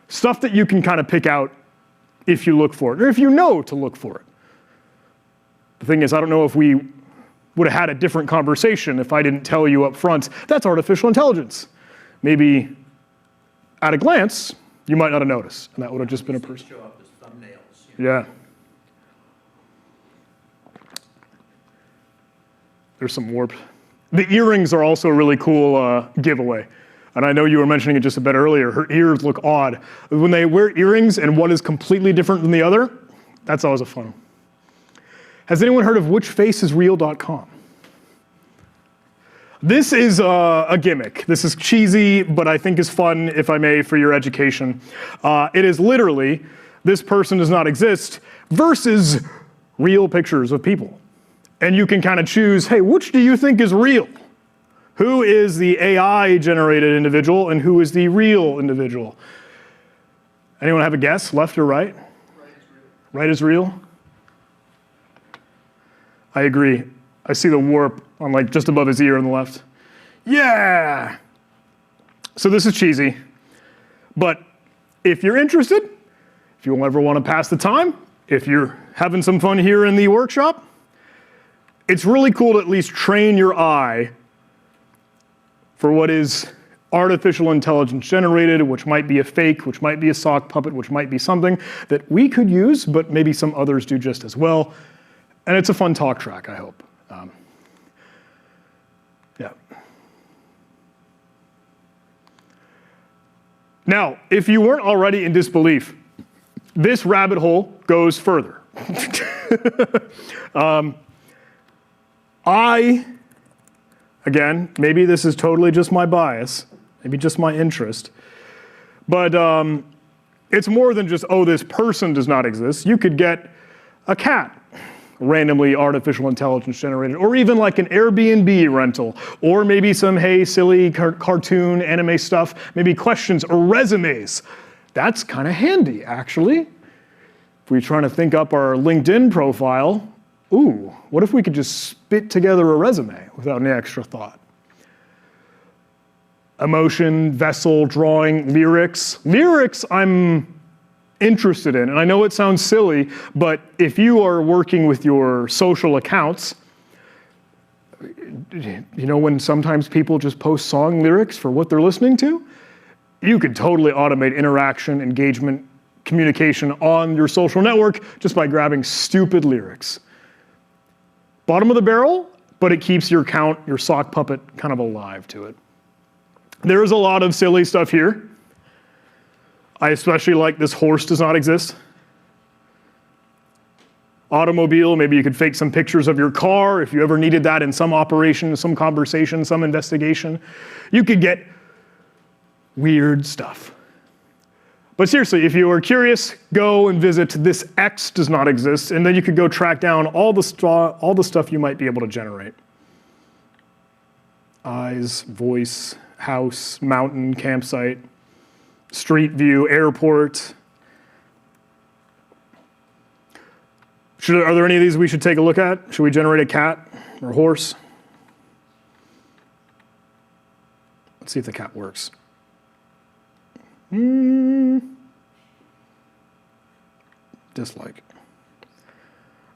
Stuff that you can kind of pick out if you look for it, or if you know to look for it. The thing is, I don't know if we would have had a different conversation if I didn't tell you up front, that's artificial intelligence. Maybe at a glance, you might not have noticed, and that would have just been a person. Show up as thumbnails. You know? Yeah. There's some warp. The earrings are also a really cool giveaway. And I know you were mentioning it just a bit earlier. Her ears look odd. When they wear earrings and one is completely different than the other, that's always a fun one. Has anyone heard of whichfaceisreal.com? This is a gimmick. This is cheesy, but I think is fun, if I may, for your education. It is literally, this person does not exist, versus real pictures of people. And you can kind of choose, hey, which do you think is real? Who is the AI-generated individual, and who is the real individual? Anyone have a guess, left or right? Right is real. I agree. I see the warp on like just above his ear on the left. Yeah! So this is cheesy, but if you're interested, if you ever want to pass the time, if you're having some fun here in the workshop, it's really cool to at least train your eye for what is artificial intelligence generated, which might be a fake, which might be a sock puppet, which might be something that we could use, but maybe some others do just as well. And it's a fun talk track, I hope. Yeah. Now, if you weren't already in disbelief, this rabbit hole goes further. Again, maybe this is totally just my bias, maybe just my interest, but it's more than just, oh, this person does not exist. You could get a cat, randomly artificial intelligence generated, or even like an Airbnb rental, or maybe some, hey, silly cartoon anime stuff, maybe questions or resumes. That's kind of handy, actually. If we're trying to think up our LinkedIn profile, ooh, what if we could just spit together a resume without any extra thought? Emotion, vessel, drawing, lyrics. Lyrics, I'm interested in, and I know it sounds silly, but if you are working with your social accounts, you know when sometimes people just post song lyrics for what they're listening to? You could totally automate interaction, engagement, communication on your social network just by grabbing stupid lyrics. Bottom of the barrel, but it keeps your account, your sock puppet, kind of alive to it. There is a lot of silly stuff here. I especially like this horse does not exist. Automobile, maybe you could fake some pictures of your car if you ever needed that in some operation, some conversation, some investigation. You could get weird stuff. But seriously, if you are curious, go and visit This X Does Not Exist, and then you could go track down all the stuff you might be able to generate. Eyes, voice, house, mountain, campsite, street view, airport. Are there any of these we should take a look at? Should we generate a cat or a horse? Let's see if the cat works. Dislike.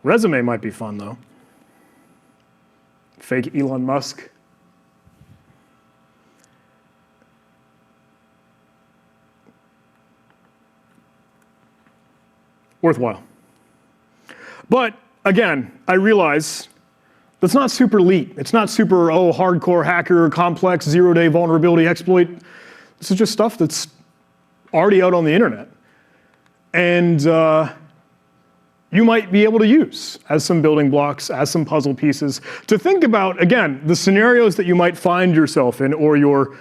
Resume might be fun, though. Fake Elon Musk. Worthwhile. But again, I realize that's not super elite. It's not super, hardcore hacker, complex, zero-day vulnerability exploit. This is just stuff that's already out on the internet. And you might be able to use as some building blocks, as some puzzle pieces, to think about, again, the scenarios that you might find yourself in, or your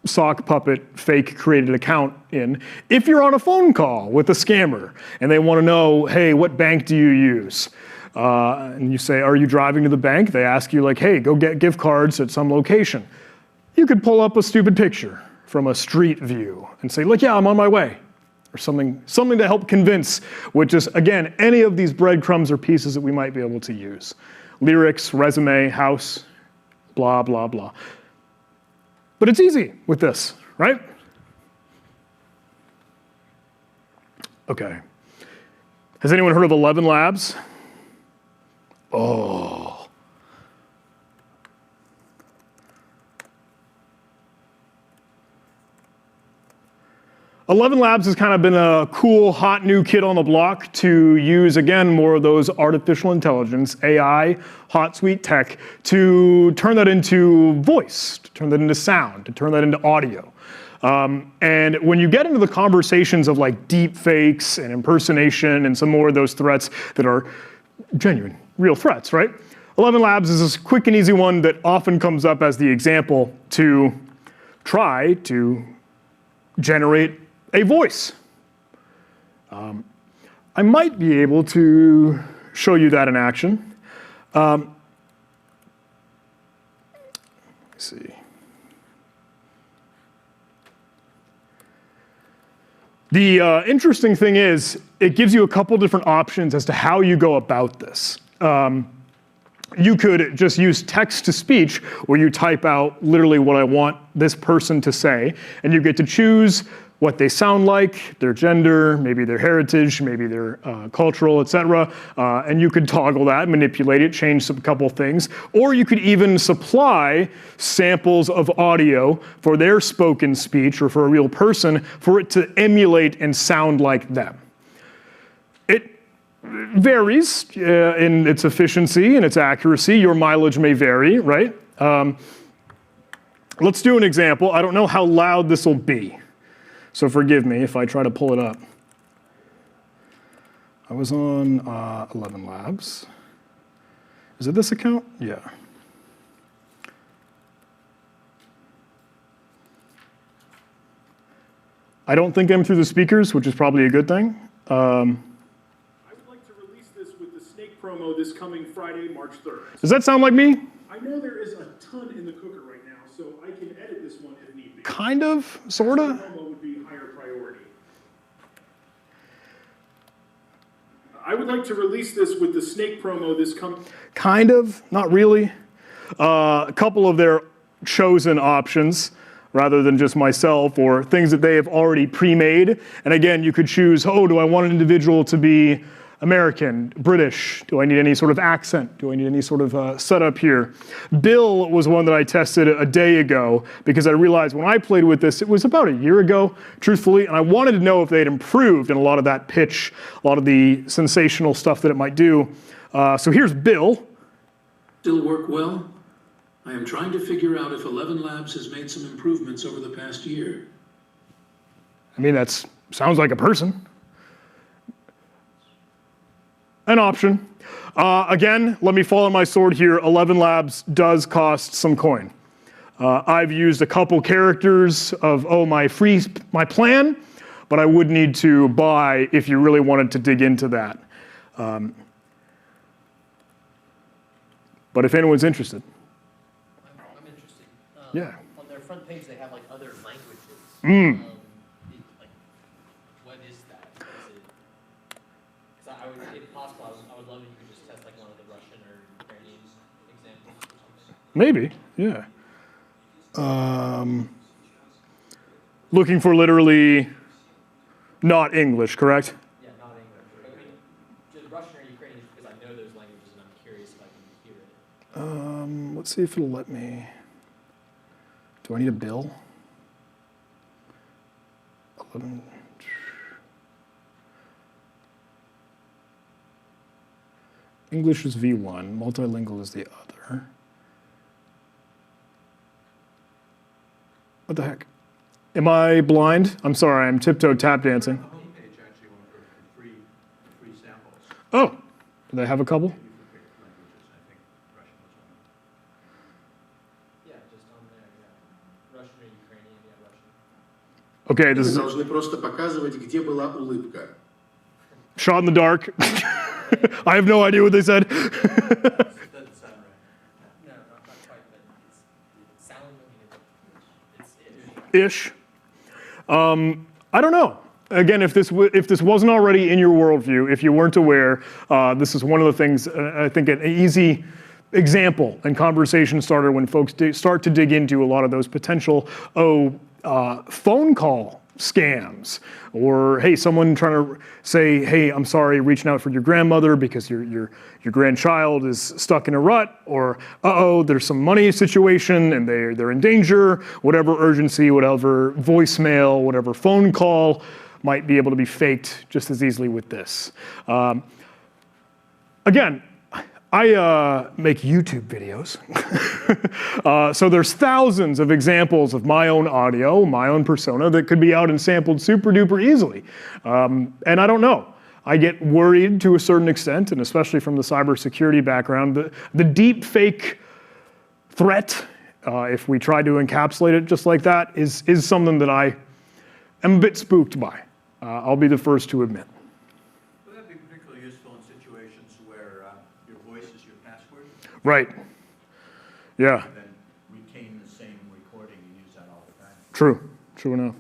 sock puppet fake created account in, if you're on a phone call with a scammer and they want to know, hey, what bank do you use? And you say, are you driving to the bank? They ask you, like, hey, go get gift cards at some location. You could pull up a stupid picture from a street view and say, look, yeah, I'm on my way. Or something to help convince, which is, again, any of these breadcrumbs or pieces that we might be able to use. Lyrics, resume, house, blah, blah, blah. But it's easy with this, right? Okay. Has anyone heard of 11 Labs? Oh. 11 Labs has kind of been a cool, hot new kid on the block to use, again, more of those artificial intelligence, AI, hot suite tech, to turn that into voice, to turn that into sound, to turn that into audio. And when you get into the conversations of like deep fakes and impersonation and some more of those threats that are genuine, real threats, right? 11 Labs is this quick and easy one that often comes up as the example to try to generate a voice. I might be able to show you that in action. Let's see. The interesting thing is, it gives you a couple different options as to how you go about this. You could just use text-to-speech, where you type out literally what I want this person to say, and you get to choose what they sound like, their gender, maybe their heritage, maybe their cultural, etc. And you could toggle that, manipulate it, change a couple things. Or you could even supply samples of audio for their spoken speech or for a real person for it to emulate and sound like them. It varies in its efficiency and its accuracy. Your mileage may vary, right? Let's do an example. I don't know how loud this will be, so forgive me if I try to pull it up. I was on 11 Labs. Is it this account? Yeah. I don't think I'm through the speakers, which is probably a good thing. I would like to release this with the Snake promo this coming Friday, March 3rd. Does that sound like me? I know there is a ton in the cooker right now, so I can edit this one if need be. Kind of, sort of. The promo would be higher priority. I would like to release this with the Snake promo this coming... Kind of, not really. A couple of their chosen options, rather than just myself, or things that they have already pre-made. And again, you could choose, do I want an individual to be American, British? Do I need any sort of accent? Do I need any sort of setup here? Bill was one that I tested a day ago because I realized when I played with this, it was about a year ago, truthfully, and I wanted to know if they'd improved in a lot of that pitch, a lot of the sensational stuff that it might do. So here's Bill. Still work well? I am trying to figure out if 11 Labs has made some improvements over the past year. I mean, that sounds like a person. An option. Again, let me fall on my sword here. 11 Labs does cost some coin. I've used a couple characters of my plan, but I would need to buy if you really wanted to dig into that. But if anyone's interested. I'm interested. Yeah. On their front page, they have like other languages. Like, what is that? Is it? Because I would, if possible, I would love if you could just test like one of the Russian or Ukrainian examples or something. Maybe, yeah. Looking for literally not English, correct? Yeah, not English. I mean, just Russian or Ukrainian, because I know those languages and I'm curious if I can hear it. Let's see if it'll let me. Do I need a bill? 11. English is V1, multilingual is the other. What the heck? Am I blind? I'm sorry, I'm tiptoe tap dancing. The homepage actually offers free samples. Oh, do they have a couple? You can pick languages, I think Russian was one. Yeah, just on there, yeah. Russian or Ukrainian, yeah, Russian. Okay, this Вы is должны просто показывать, где была улыбка. shot in the dark. I have no idea what they said. Doesn't sound right. No, not quite, but it's sound, I mean, it's Ish. I don't know. Again, if this wasn't already in your worldview, if you weren't aware, this is one of the things, I think an easy example and conversation starter when folks start to dig into a lot of those potential, phone call scams, or hey, someone trying to say, hey, I'm sorry, reaching out for your grandmother because your grandchild is stuck in a rut, or there's some money situation and they're in danger, whatever urgency, whatever voicemail, whatever phone call might be able to be faked just as easily with this. Again, I make YouTube videos. So there's thousands of examples of my own audio, my own persona that could be out and sampled super duper easily. And I don't know. I get worried to a certain extent, and especially from the cybersecurity background, the deep fake threat, if we try to encapsulate it just like that, is something that I am a bit spooked by. I'll be the first to admit. Would that be particularly useful in situations where your voice is your password? Right. Yeah. And then retain the same recording and use that all the time. True enough.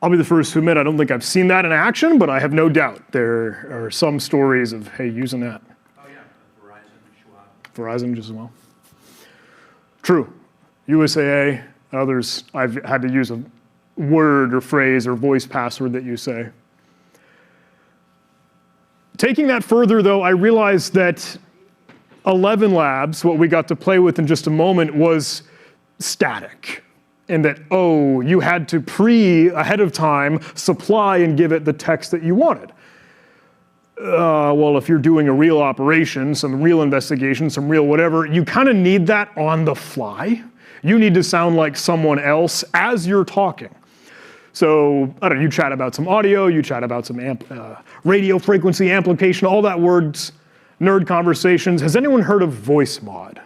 I'll be the first to admit I don't think I've seen that in action, but I have no doubt there are some stories of, hey, using that. Oh yeah, Verizon, Schwab. Verizon just as well. True. USAA, others, I've had to use a word or phrase or voice password that you say. Taking that further, though, I realized that 11 Labs, what we got to play with in just a moment, was static. And that, you had to ahead of time, supply and give it the text that you wanted. Well, if you're doing a real operation, some real investigation, some real whatever, you kind of need that on the fly. You need to sound like someone else as you're talking. So, I don't know, you chat about some audio, you chat about some radio frequency amplification, all that words, nerd conversations. Has anyone heard of voice mod?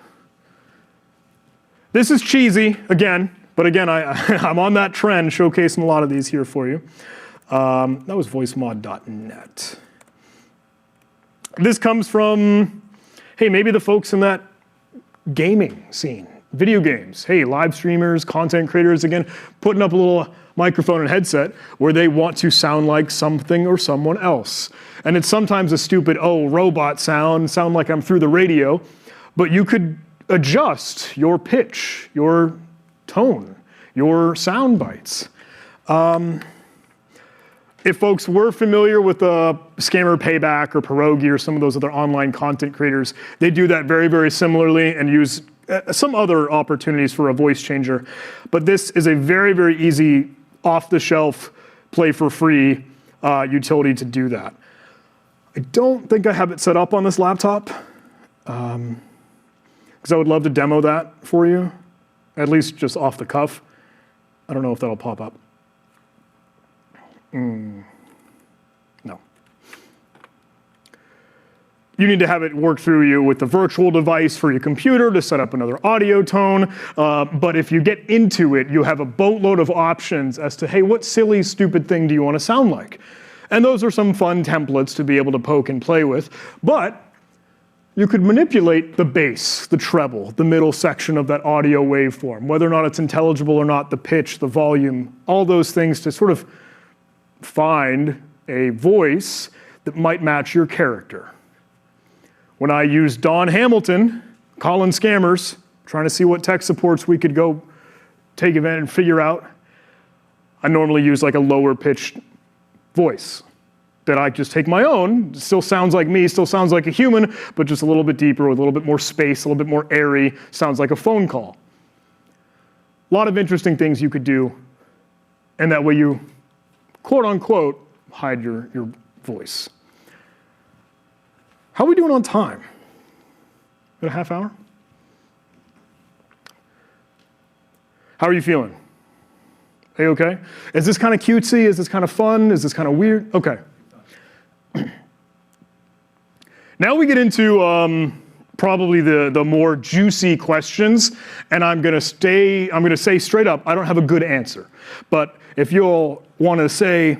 This is cheesy, again, but again, I'm on that trend, showcasing a lot of these here for you. That was voicemod.net. This comes from, hey, maybe the folks in that gaming scene, video games. Hey, live streamers, content creators, again, putting up a little microphone and headset where they want to sound like something or someone else. And it's sometimes a stupid, robot sound like I'm through the radio, but you could adjust your pitch, your tone, your sound bites. If folks were familiar with Scammer Payback or Pierogi or some of those other online content creators, they do that very, very similarly and use some other opportunities for a voice changer. But this is a very, very easy, off-the-shelf, play-for-free utility to do that. I don't think I have it set up on this laptop, because I would love to demo that for you, at least just off the cuff. I don't know if that'll pop up. No. You need to have it work through you with the virtual device for your computer to set up another audio tone. But if you get into it, you have a boatload of options as to, hey, what silly, stupid thing do you want to sound like? And those are some fun templates to be able to poke and play with. But you could manipulate the bass, the treble, the middle section of that audio waveform, whether or not it's intelligible or not, the pitch, the volume, all those things to sort of find a voice that might match your character. When I used Don Hamilton, calling scammers, trying to see what tech supports we could go take advantage and figure out, I normally use like a lower pitched voice that I just take my own. It still sounds like me, still sounds like a human, but just a little bit deeper with a little bit more space, a little bit more airy, sounds like a phone call. A lot of interesting things you could do, and that way you, quote unquote, hide your voice. How are we doing on time? Got a half hour? How are you feeling? Are you okay? Is this kind of cutesy? Is this kind of fun? Is this kind of weird? Okay. Now we get into probably the more juicy questions, and I'm gonna say straight up, I don't have a good answer. But if you'll want to say,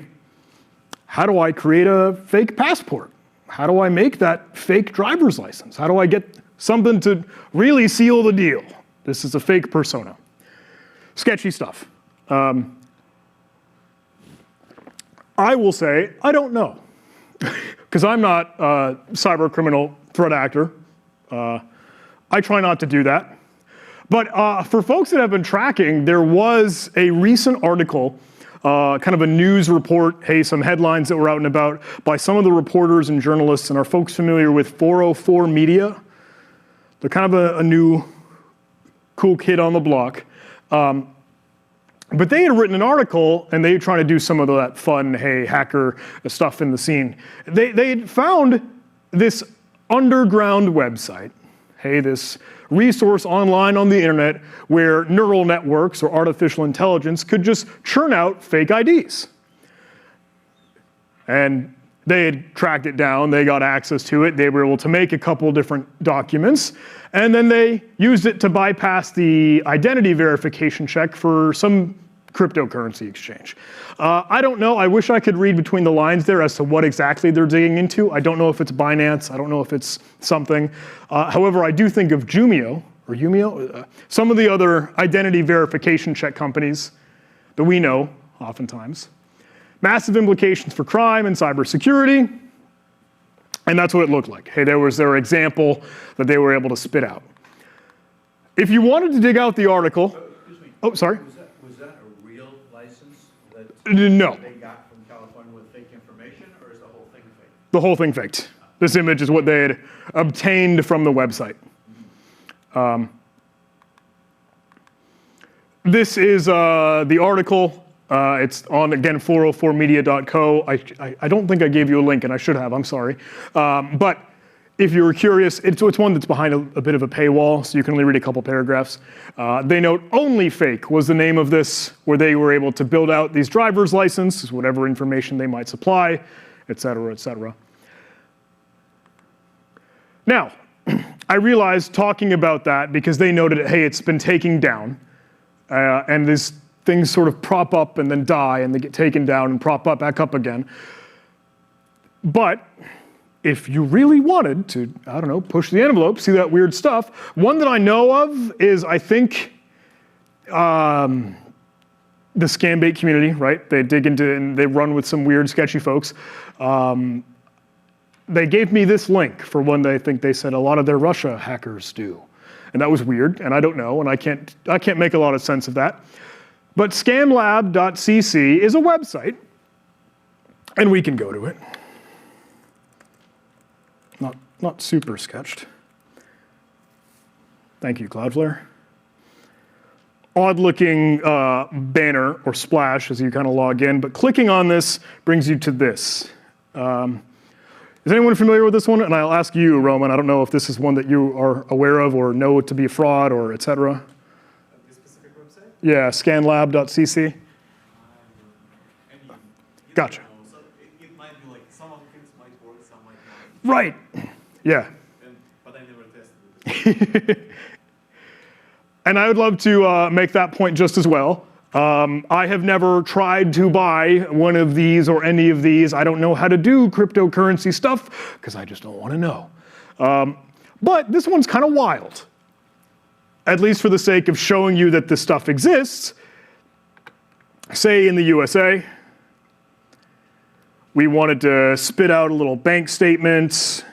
how do I create a fake passport? How do I make that fake driver's license? How do I get something to really seal the deal? This is a fake persona. Sketchy stuff. I will say, I don't know. Because I'm not a cyber criminal threat actor. I try not to do that. But for folks that have been tracking, there was a recent article, kind of a news report, hey, some headlines that were out and about by some of the reporters and journalists, and are folks familiar with 404 Media? They're kind of a new cool kid on the block. But they had written an article, and they were trying to do some of that fun, hey, hacker stuff in the scene. They had found this underground website, hey, this resource online on the internet where neural networks or artificial intelligence could just churn out fake IDs. And they had tracked it down, they got access to it, they were able to make a couple different documents, and then they used it to bypass the identity verification check for some cryptocurrency exchange. I don't know, I wish I could read between the lines there as to what exactly they're digging into. I don't know if it's Binance, I don't know if it's something. However, I do think of Jumio, or Umio, some of the other identity verification check companies that we know, oftentimes. Massive implications for crime and cybersecurity, and that's what it looked like. Hey, there was their example that they were able to spit out. If you wanted to dig out the article, oh, sorry. Was that a real license that No. they got from California with fake information, or is the whole thing fake? The whole thing faked. This image is what they had obtained from the website. This is the article. It's on, again, 404media.co. I don't think I gave you a link, and I should have, I'm sorry. But if you were curious, it's one that's behind a bit of a paywall, so you can only read a couple paragraphs. They note only fake was the name of this, where they were able to build out these driver's licenses, whatever information they might supply, et cetera, et cetera. Now, I realized talking about that, because they noted, hey, it's been taken down, and these things sort of prop up and then die, and they get taken down and prop up back up again. But if you really wanted to, I don't know, push the envelope, see that weird stuff, one that I know of is, I think, the scam bait community, right? They dig into and they run with some weird, sketchy folks. They gave me this link for one that I think they said a lot of their Russia hackers do. And that was weird, and I don't know, and I can't make a lot of sense of that. But scamlab.cc is a website, and we can go to it. Not super sketched. Thank you, Cloudflare. Odd-looking banner or splash as you kind of log in, but clicking on this brings you to this. Is anyone familiar with this one? And I'll ask you, Roman. I don't know if this is one that you are aware of or know to be a fraud or et cetera. The specific website? Yeah, scanlab.cc. Gotcha. So it might be like some of the things might work, some might not. Right. Yeah. But I never tested it. And I would love to make that point just as well. I have never tried to buy one of these or any of these. I don't know how to do cryptocurrency stuff because I just don't want to know. But this one's kind of wild, at least for the sake of showing you that this stuff exists. Say in the USA, we wanted to spit out a little bank statement,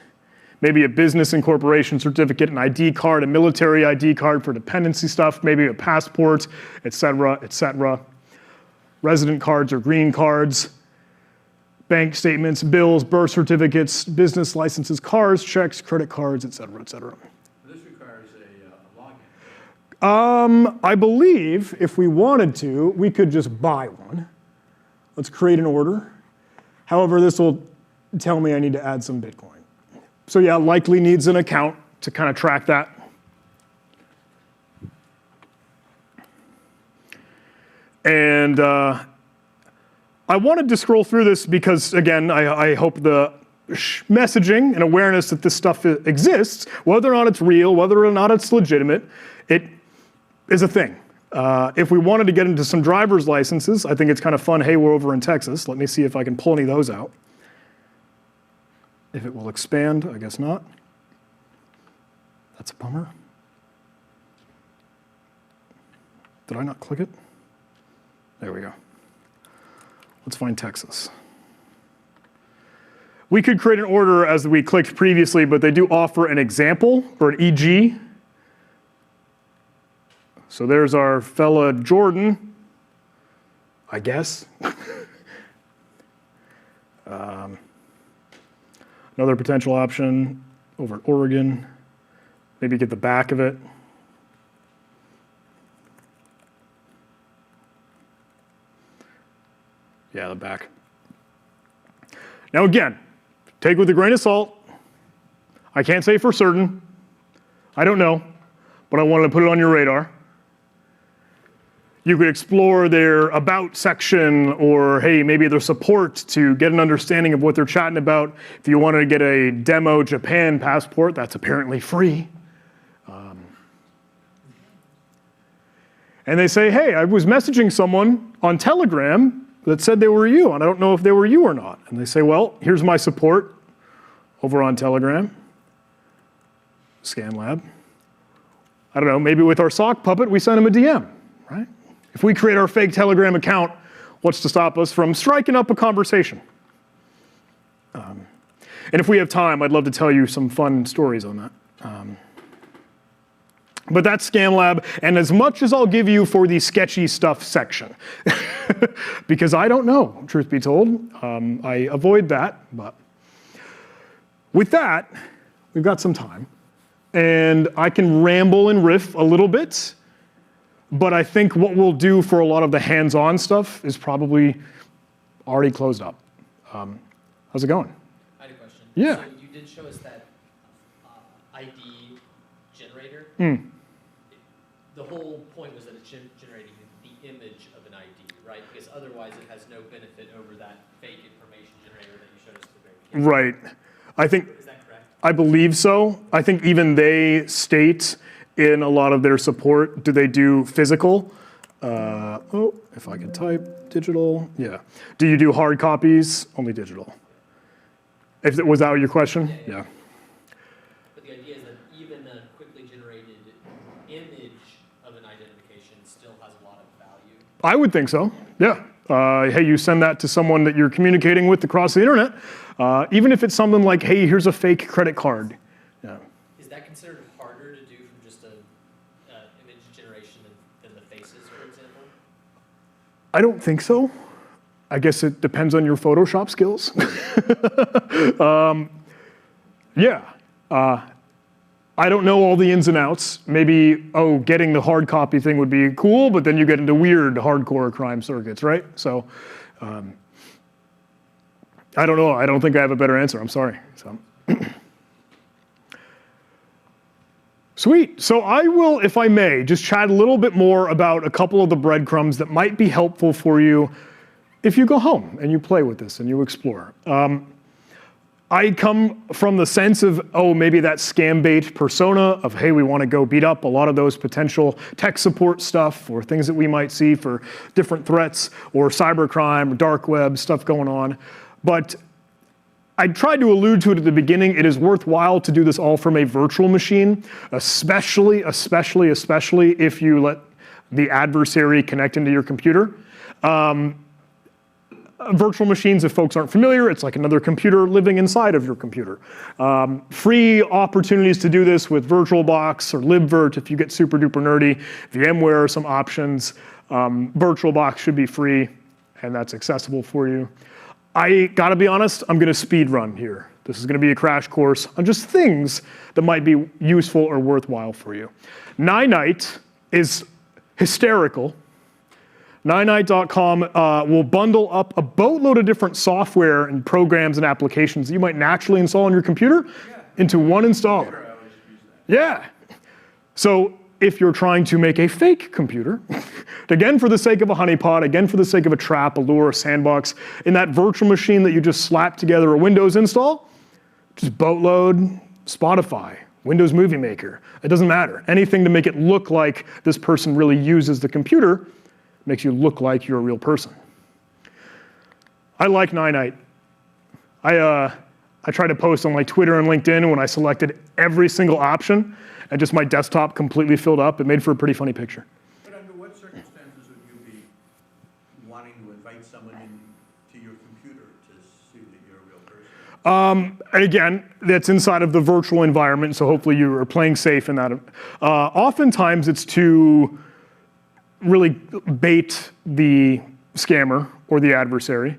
maybe a business incorporation certificate, an ID card, a military ID card for dependency stuff, maybe a passport, et cetera, et cetera. Resident cards or green cards, bank statements, bills, birth certificates, business licenses, cars, checks, credit cards, et cetera, et cetera. This requires a login. I believe if we wanted to, we could just buy one. Let's create an order. However, this will tell me I need to add some Bitcoin. So yeah, likely needs an account to kind of track that. And I wanted to scroll through this because, again, I hope the messaging and awareness that this stuff exists, whether or not it's real, whether or not it's legitimate, it is a thing. If we wanted to get into some driver's licenses, I think it's kind of fun. Hey, we're over in Texas. Let me see if I can pull any of those out. If it will expand, I guess not. That's a bummer. Did I not click it? There we go. Let's find Texas. We could create an order as we clicked previously, but they do offer an example or an EG. So there's our fella Jordan, I guess. Another potential option over at Oregon, maybe get the back of it. Yeah, the back. Now again, take with a grain of salt. I can't say for certain. I don't know, but I wanted to put it on your radar. You could explore their about section or, hey, maybe their support to get an understanding of what they're chatting about. If you wanted to get a demo Japan passport, that's apparently free. And they say, hey, I was messaging someone on Telegram that said they were you, and I don't know if they were you or not. And they say, well, here's my support over on Telegram, ScanLab. I don't know, maybe with our sock puppet, we send them a DM, right? If we create our fake Telegram account, what's to stop us from striking up a conversation? And if we have time, I'd love to tell you some fun stories on that. But that's ScamLab, and as much as I'll give you for the sketchy stuff section, because I don't know, truth be told. I avoid that, but with that, we've got some time. And I can ramble and riff a little bit, but I think what we'll do for a lot of the hands-on stuff is probably already closed up. How's it going? I had a question. Yeah. So you did show us that ID generator. The whole point was that it's generating the image of an ID, right? Because otherwise it has no benefit over that fake information generator that you showed us at the very beginning. Right. I think, Is that correct? I believe so. I think even they state in a lot of their support, do they do physical? Oh, if I can type digital, yeah. Do you do hard copies? Only digital. Was that your question? Yeah. But the idea is that even a quickly generated image of an identification still has a lot of value. I would think so, yeah. Hey, you send that to someone that you're communicating with across the internet, even if it's something like, hey, here's a fake credit card. Yeah. Is that considered harder to do from just an image generation than the faces, for example? I don't think so. I guess it depends on your Photoshop skills. Yeah. I don't know all the ins and outs. Maybe, getting the hard copy thing would be cool, but then you get into weird hardcore crime circuits, right? So, I don't know. I don't think I have a better answer. I'm sorry. So. Sweet. So I will, if I may, just chat a little bit more about a couple of the breadcrumbs that might be helpful for you if you go home and you play with this and you explore. I come from the sense of, oh, maybe that scam bait persona of, hey, we want to go beat up a lot of those potential tech support stuff or things that we might see for different threats or cybercrime or dark web stuff going on. But I tried to allude to it at the beginning. It is worthwhile to do this all from a virtual machine, especially if you let the adversary connect into your computer. Virtual machines, if folks aren't familiar, it's like another computer living inside of your computer. Free opportunities to do this with VirtualBox or libvirt if you get super duper nerdy. VMware, some options. VirtualBox should be free, and that's accessible for you. I gotta be honest, I'm gonna speed run here. This is gonna be a crash course on just things that might be useful or worthwhile for you. Ninite is hysterical. Ninite.com will bundle up a boatload of different software and programs and applications that you might naturally install on your computer into one installer. Yeah. So if you're trying to make a fake computer, again for the sake of a honeypot, again for the sake of a trap, a lure, a sandbox, in that virtual machine that you just slap together a Windows install, just boatload Spotify, Windows Movie Maker. It doesn't matter. Anything to make it look like this person really uses the computer makes you look like you're a real person. I like Ninite. I tried to post on like Twitter and LinkedIn when I selected every single option and just my desktop completely filled up. It made for a pretty funny picture. But under what circumstances would you be wanting to invite someone into your computer to see that you're a real person? And again, that's inside of the virtual environment, so hopefully you are playing safe in that. Oftentimes it's to really bait the scammer or the adversary.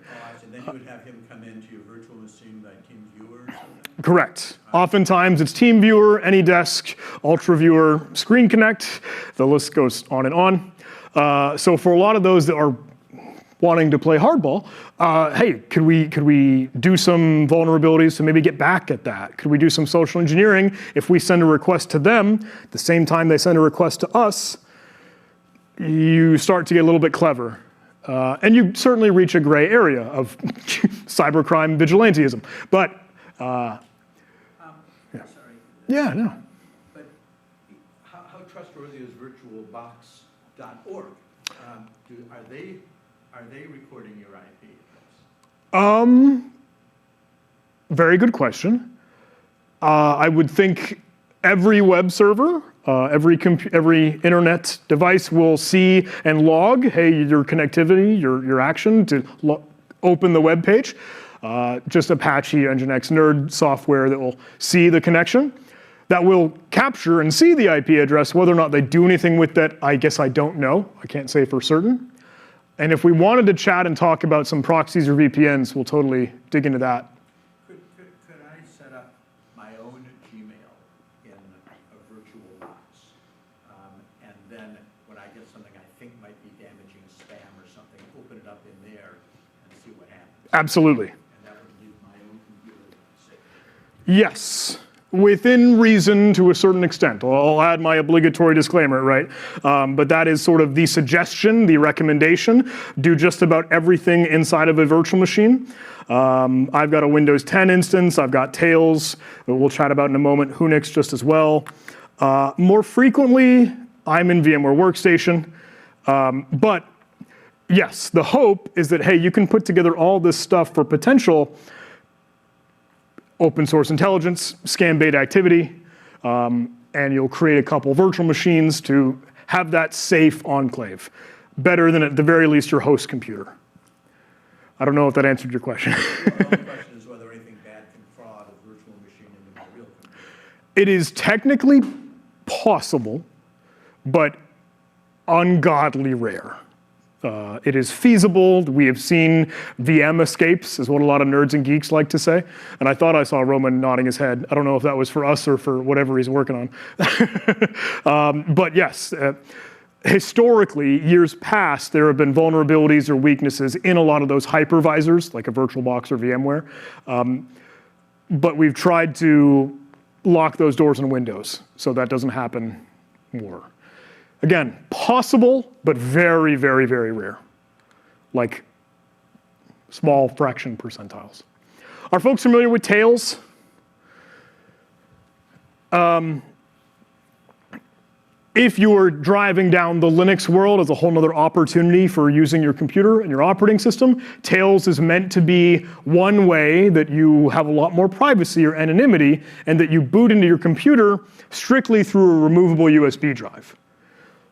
And then you would have him come into your virtual machine by TeamViewer or something? Correct. Oftentimes it's TeamViewer, AnyDesk, UltraViewer, Screen Connect. The list goes on and on. So for a lot of those that are wanting to play hardball, hey, could we do some vulnerabilities to maybe get back at that? Could we do some social engineering if we send a request to them at the same time they send a request to us? You start to get a little bit clever. And you certainly reach a gray area of cybercrime vigilantism. But, Sorry. yeah, no. But how trustworthy is virtualbox.org? Are they recording your IP address? Very good question. I would think every web server, every internet device will see and log, hey, your connectivity, your action to open the web page. Just Apache, Nginx nerd software that will see the connection. That will capture and see the IP address. Whether or not they do anything with that, I guess I don't know. I can't say for certain. And if we wanted to chat and talk about some proxies or VPNs, we'll totally dig into that. Could I set up my own Gmail in a virtual box? And then when I get something I think might be damaging spam or something, open it up in there and see what happens? Absolutely. And that would leave my own computer safe. Yes. Within reason to a certain extent. I'll add my obligatory disclaimer, right? But that is sort of the suggestion, the recommendation. Do just about everything inside of a virtual machine. I've got a Windows 10 instance. I've got Tails. We'll chat about in a moment. Unix just as well. More frequently, I'm in VMware Workstation. But yes, the hope is that, hey, you can put together all this stuff for potential open source intelligence, scam bait activity, and you'll create a couple virtual machines to have that safe enclave. Better than at the very least your host computer. I don't know if that answered your question. The only question is whether anything bad can fraud a virtual machine into my real computer. It is technically possible, but ungodly rare. It is feasible. We have seen VM escapes, is what a lot of nerds and geeks like to say. And I thought I saw Roman nodding his head. I don't know if that was for us or for whatever he's working on. But yes, historically, years past, there have been vulnerabilities or weaknesses in a lot of those hypervisors, like a VirtualBox or VMware. But we've tried to lock those doors and windows so that doesn't happen more. Again, possible, but very, very, very rare. Like small fraction percentiles. Are folks familiar with Tails? If you're driving down the Linux world as a whole other opportunity for using your computer and your operating system, Tails is meant to be one way that you have a lot more privacy or anonymity, and that you boot into your computer strictly through a removable USB drive.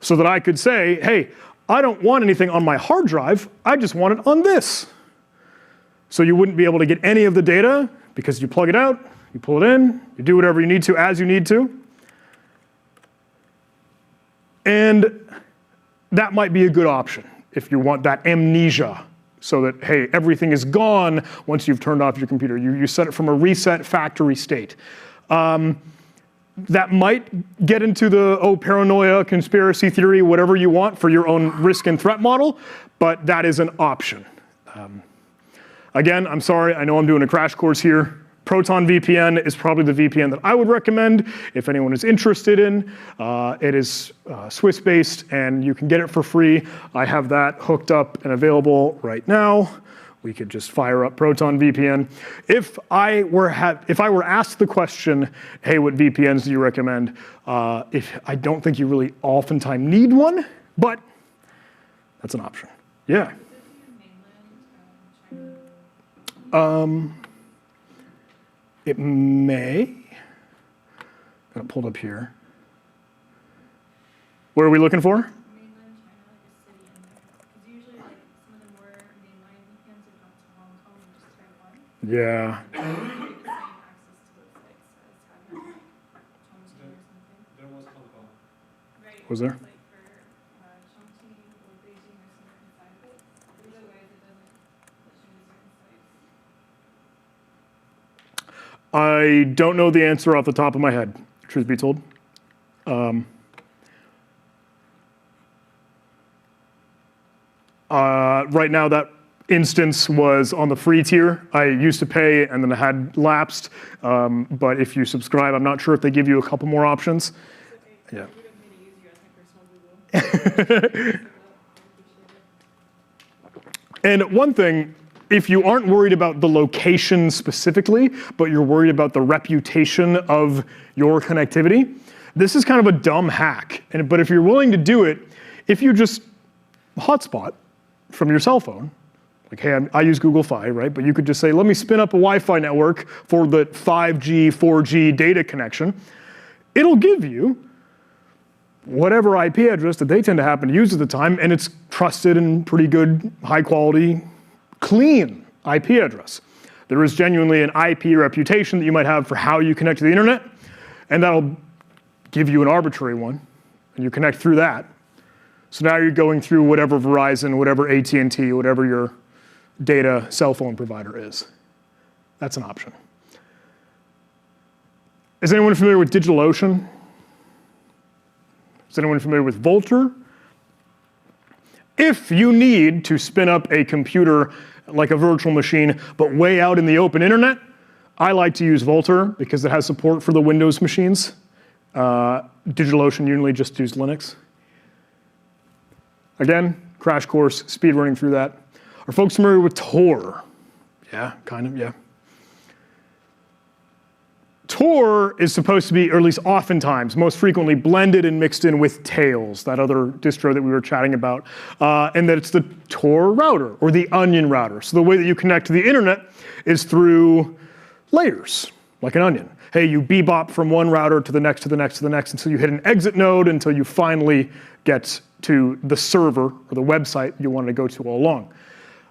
So that I could say, hey, I don't want anything on my hard drive, I just want it on this. So you wouldn't be able to get any of the data because you plug it out, you pull it in, you do whatever you need to as you need to. And that might be a good option if you want that amnesia, so that, hey, everything is gone once you've turned off your computer. You set it from a reset factory state. That might get into the, paranoia, conspiracy theory, whatever you want for your own risk and threat model, but that is an option. Again, I'm sorry, I know I'm doing a crash course here. Proton VPN is probably the VPN that I would recommend if anyone is interested in. It is Swiss-based and you can get it for free. I have that hooked up and available right now. We could just fire up Proton VPN. If I were asked the question, hey, what VPNs do you recommend? I don't think you really oftentimes need one, but that's an option. Yeah. It may. Got it pulled up here. What are we looking for? Mainland China, like a city in there. Because usually, like, some of the more mainline VPNs are not to Hong Kong and just Taiwan. Yeah. You get the same access to those sites as having Chongqing or something. There was Hong Kong. Right. Was there? Like for Chongqing or Beijing or somewhere inside of it. Otherwise, it doesn't let you use certain sites. I don't know the answer off the top of my head, truth be told. Right now, that instance was on the free tier. I used to pay and then it had lapsed. But if you subscribe, I'm not sure if they give you a couple more options. Okay. Yeah. You would have made it easier, I think, for small Google. And one thing, if you aren't worried about the location specifically, but you're worried about the reputation of your connectivity, this is kind of a dumb hack. But if you're willing to do it, if you just hotspot from your cell phone, like, hey, I use Google Fi, right? But you could just say, let me spin up a Wi-Fi network for the 5G, 4G data connection. It'll give you whatever IP address that they tend to happen to use at the time, and it's trusted and pretty good, high quality, clean IP address. There is genuinely an IP reputation that you might have for how you connect to the internet, and that'll give you an arbitrary one, and you connect through that. So now you're going through whatever Verizon, whatever AT&T, whatever your data cell phone provider is. That's an option. Is anyone familiar with DigitalOcean? Is anyone familiar with Vultr? If you need to spin up a computer like a virtual machine, but way out in the open internet, I like to use Vultr because it has support for the Windows machines. DigitalOcean usually just use Linux. Again, crash course, speed running through that. Are folks familiar with Tor? Yeah, kind of, yeah. Tor is supposed to be, or at least oftentimes, most frequently blended and mixed in with Tails, that other distro that we were chatting about, and that it's the Tor router, or the onion router. So the way that you connect to the internet is through layers, like an onion. Hey, you bebop from one router to the next, to the next, to the next, until you hit an exit node, until you finally get to the server, or the website you wanted to go to all along.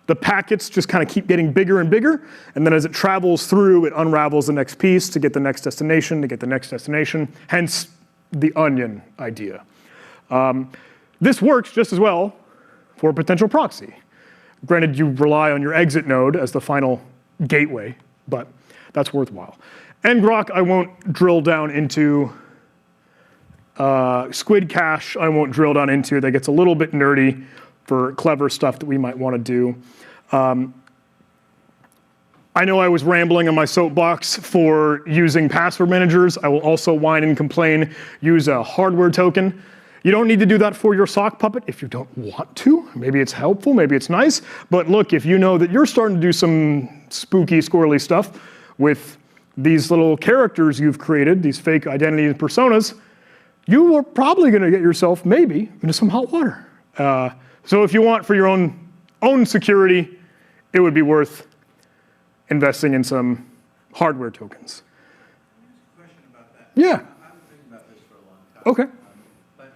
The packets just kind of keep getting bigger and bigger, and then as it travels through, it unravels the next piece to get the next destination, to get the next destination, hence the onion idea. This works just as well for a potential proxy. Granted, you rely on your exit node as the final gateway, but that's worthwhile. ngrok, I won't drill down into. Squid Cache, I won't drill down into. That gets a little bit nerdy for clever stuff that we might want to do. I know I was rambling on my soapbox for using password managers. I will also whine and complain, use a hardware token. You don't need to do that for your sock puppet if you don't want to. Maybe it's helpful, maybe it's nice. But look, if you know that you're starting to do some spooky, squirrely stuff with these little characters you've created, these fake identity personas, you are probably going to get yourself maybe into some hot water. So if you want for your own security, it would be worth investing in some hardware tokens. Question about that. Yeah. I've been thinking about this for a long time. Okay. But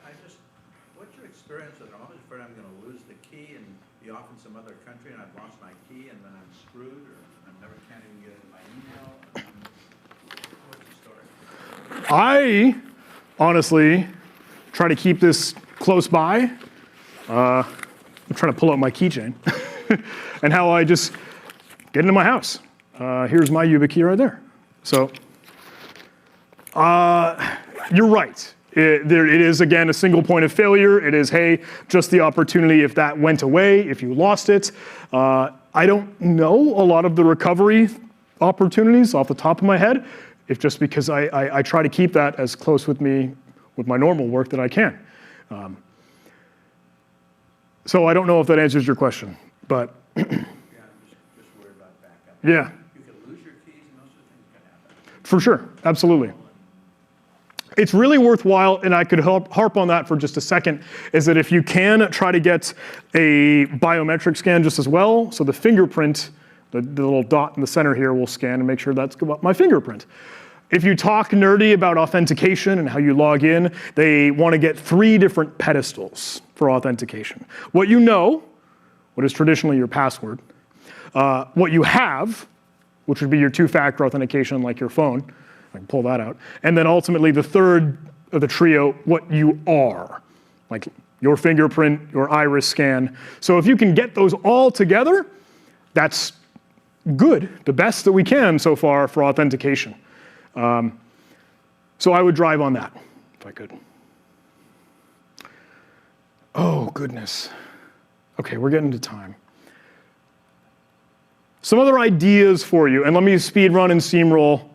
what's your experience with it? I'm always afraid I'm going to lose the key and be off in some other country and I've lost my key and then I'm screwed or I never can't even get in my email. What's the story? I honestly try to keep this close by. I'm trying to pull out my keychain and how I just get into my house. Here's my YubiKey right there. So you're right. It is, again, a single point of failure. It is, hey, just the opportunity if that went away, if you lost it. I don't know a lot of the recovery opportunities off the top of my head. It's just because I try to keep that as close with me with my normal work that I can. So I don't know if that answers your question, but Yeah, I'm just worried about backup. yeah, You could lose your keys and those sort of things can happen. for sure, absolutely. It's really worthwhile, and I could harp on that for just a second, is that if you can try to get a biometric scan just as well, so the fingerprint, the little dot in the center here will scan and make sure that's my fingerprint. If you talk nerdy about authentication and how you log in, they want to get 3 different pedestals for authentication. What you know, what is traditionally your password, what you have, which would be your 2-factor authentication like your phone, I can pull that out, and then ultimately the third of the trio, what you are, like your fingerprint, your iris scan. So if you can get those all together, that's good, the best that we can so far for authentication. So I would drive on that, if I could. Oh, goodness. Okay, we're getting to time. Some other ideas for you, and let me speed run and steamroll.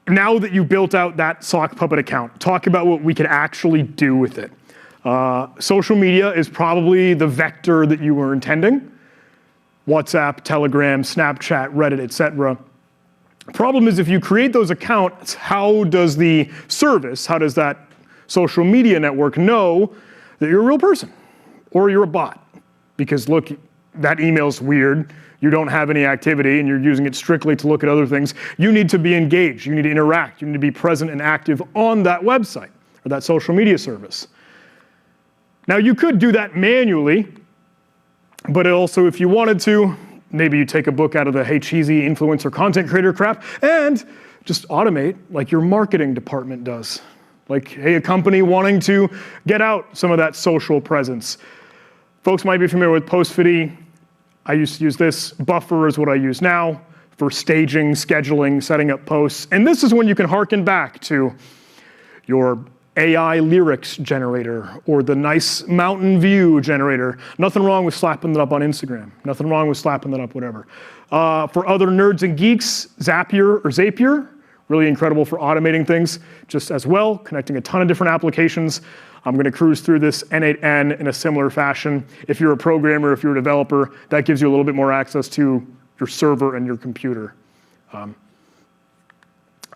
Now that you've built out that sock puppet account, talk about what we could actually do with it. Social media is probably the vector that you were intending. WhatsApp, Telegram, Snapchat, Reddit, etc. Problem is if you create those accounts, how does the service, how does that social media network know that you're a real person or you're a bot? Because look, that email's weird. You don't have any activity and you're using it strictly to look at other things. You need to be engaged. You need to interact. You need to be present and active on that website or that social media service. Now you could do that manually, but also if you wanted to, maybe you take a book out of the hey cheesy influencer content creator crap and just automate like your marketing department does. Like, hey, a company wanting to get out some of that social presence. Folks might be familiar with Postfitty. I used to use this. Buffer is what I use now for staging, scheduling, setting up posts. And this is when you can harken back to your AI lyrics generator or the nice mountain view generator. Nothing wrong with slapping that up on Instagram. Nothing wrong with slapping that up, whatever. For other nerds and geeks, Zapier, really incredible for automating things just as well, connecting a ton of different applications. I'm going to cruise through this N8N in a similar fashion. If you're a programmer, if you're a developer, that gives you a little bit more access to your server and your computer.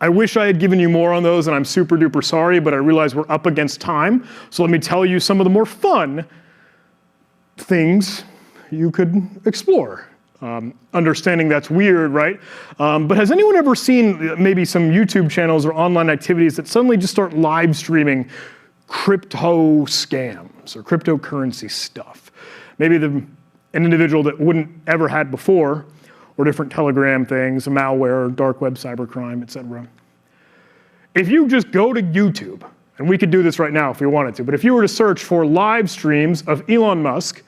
I wish I had given you more on those, and I'm super duper sorry, but I realize we're up against time. So let me tell you some of the more fun things you could explore. Understanding that's weird, right? But has anyone ever seen maybe some YouTube channels or online activities that suddenly just start live streaming crypto scams or cryptocurrency stuff? Maybe an individual that wouldn't ever had before, or different Telegram things, malware, dark web, cybercrime, etc. If you just go to YouTube, and we could do this right now if we wanted to, but if you were to search for live streams of Elon Musk,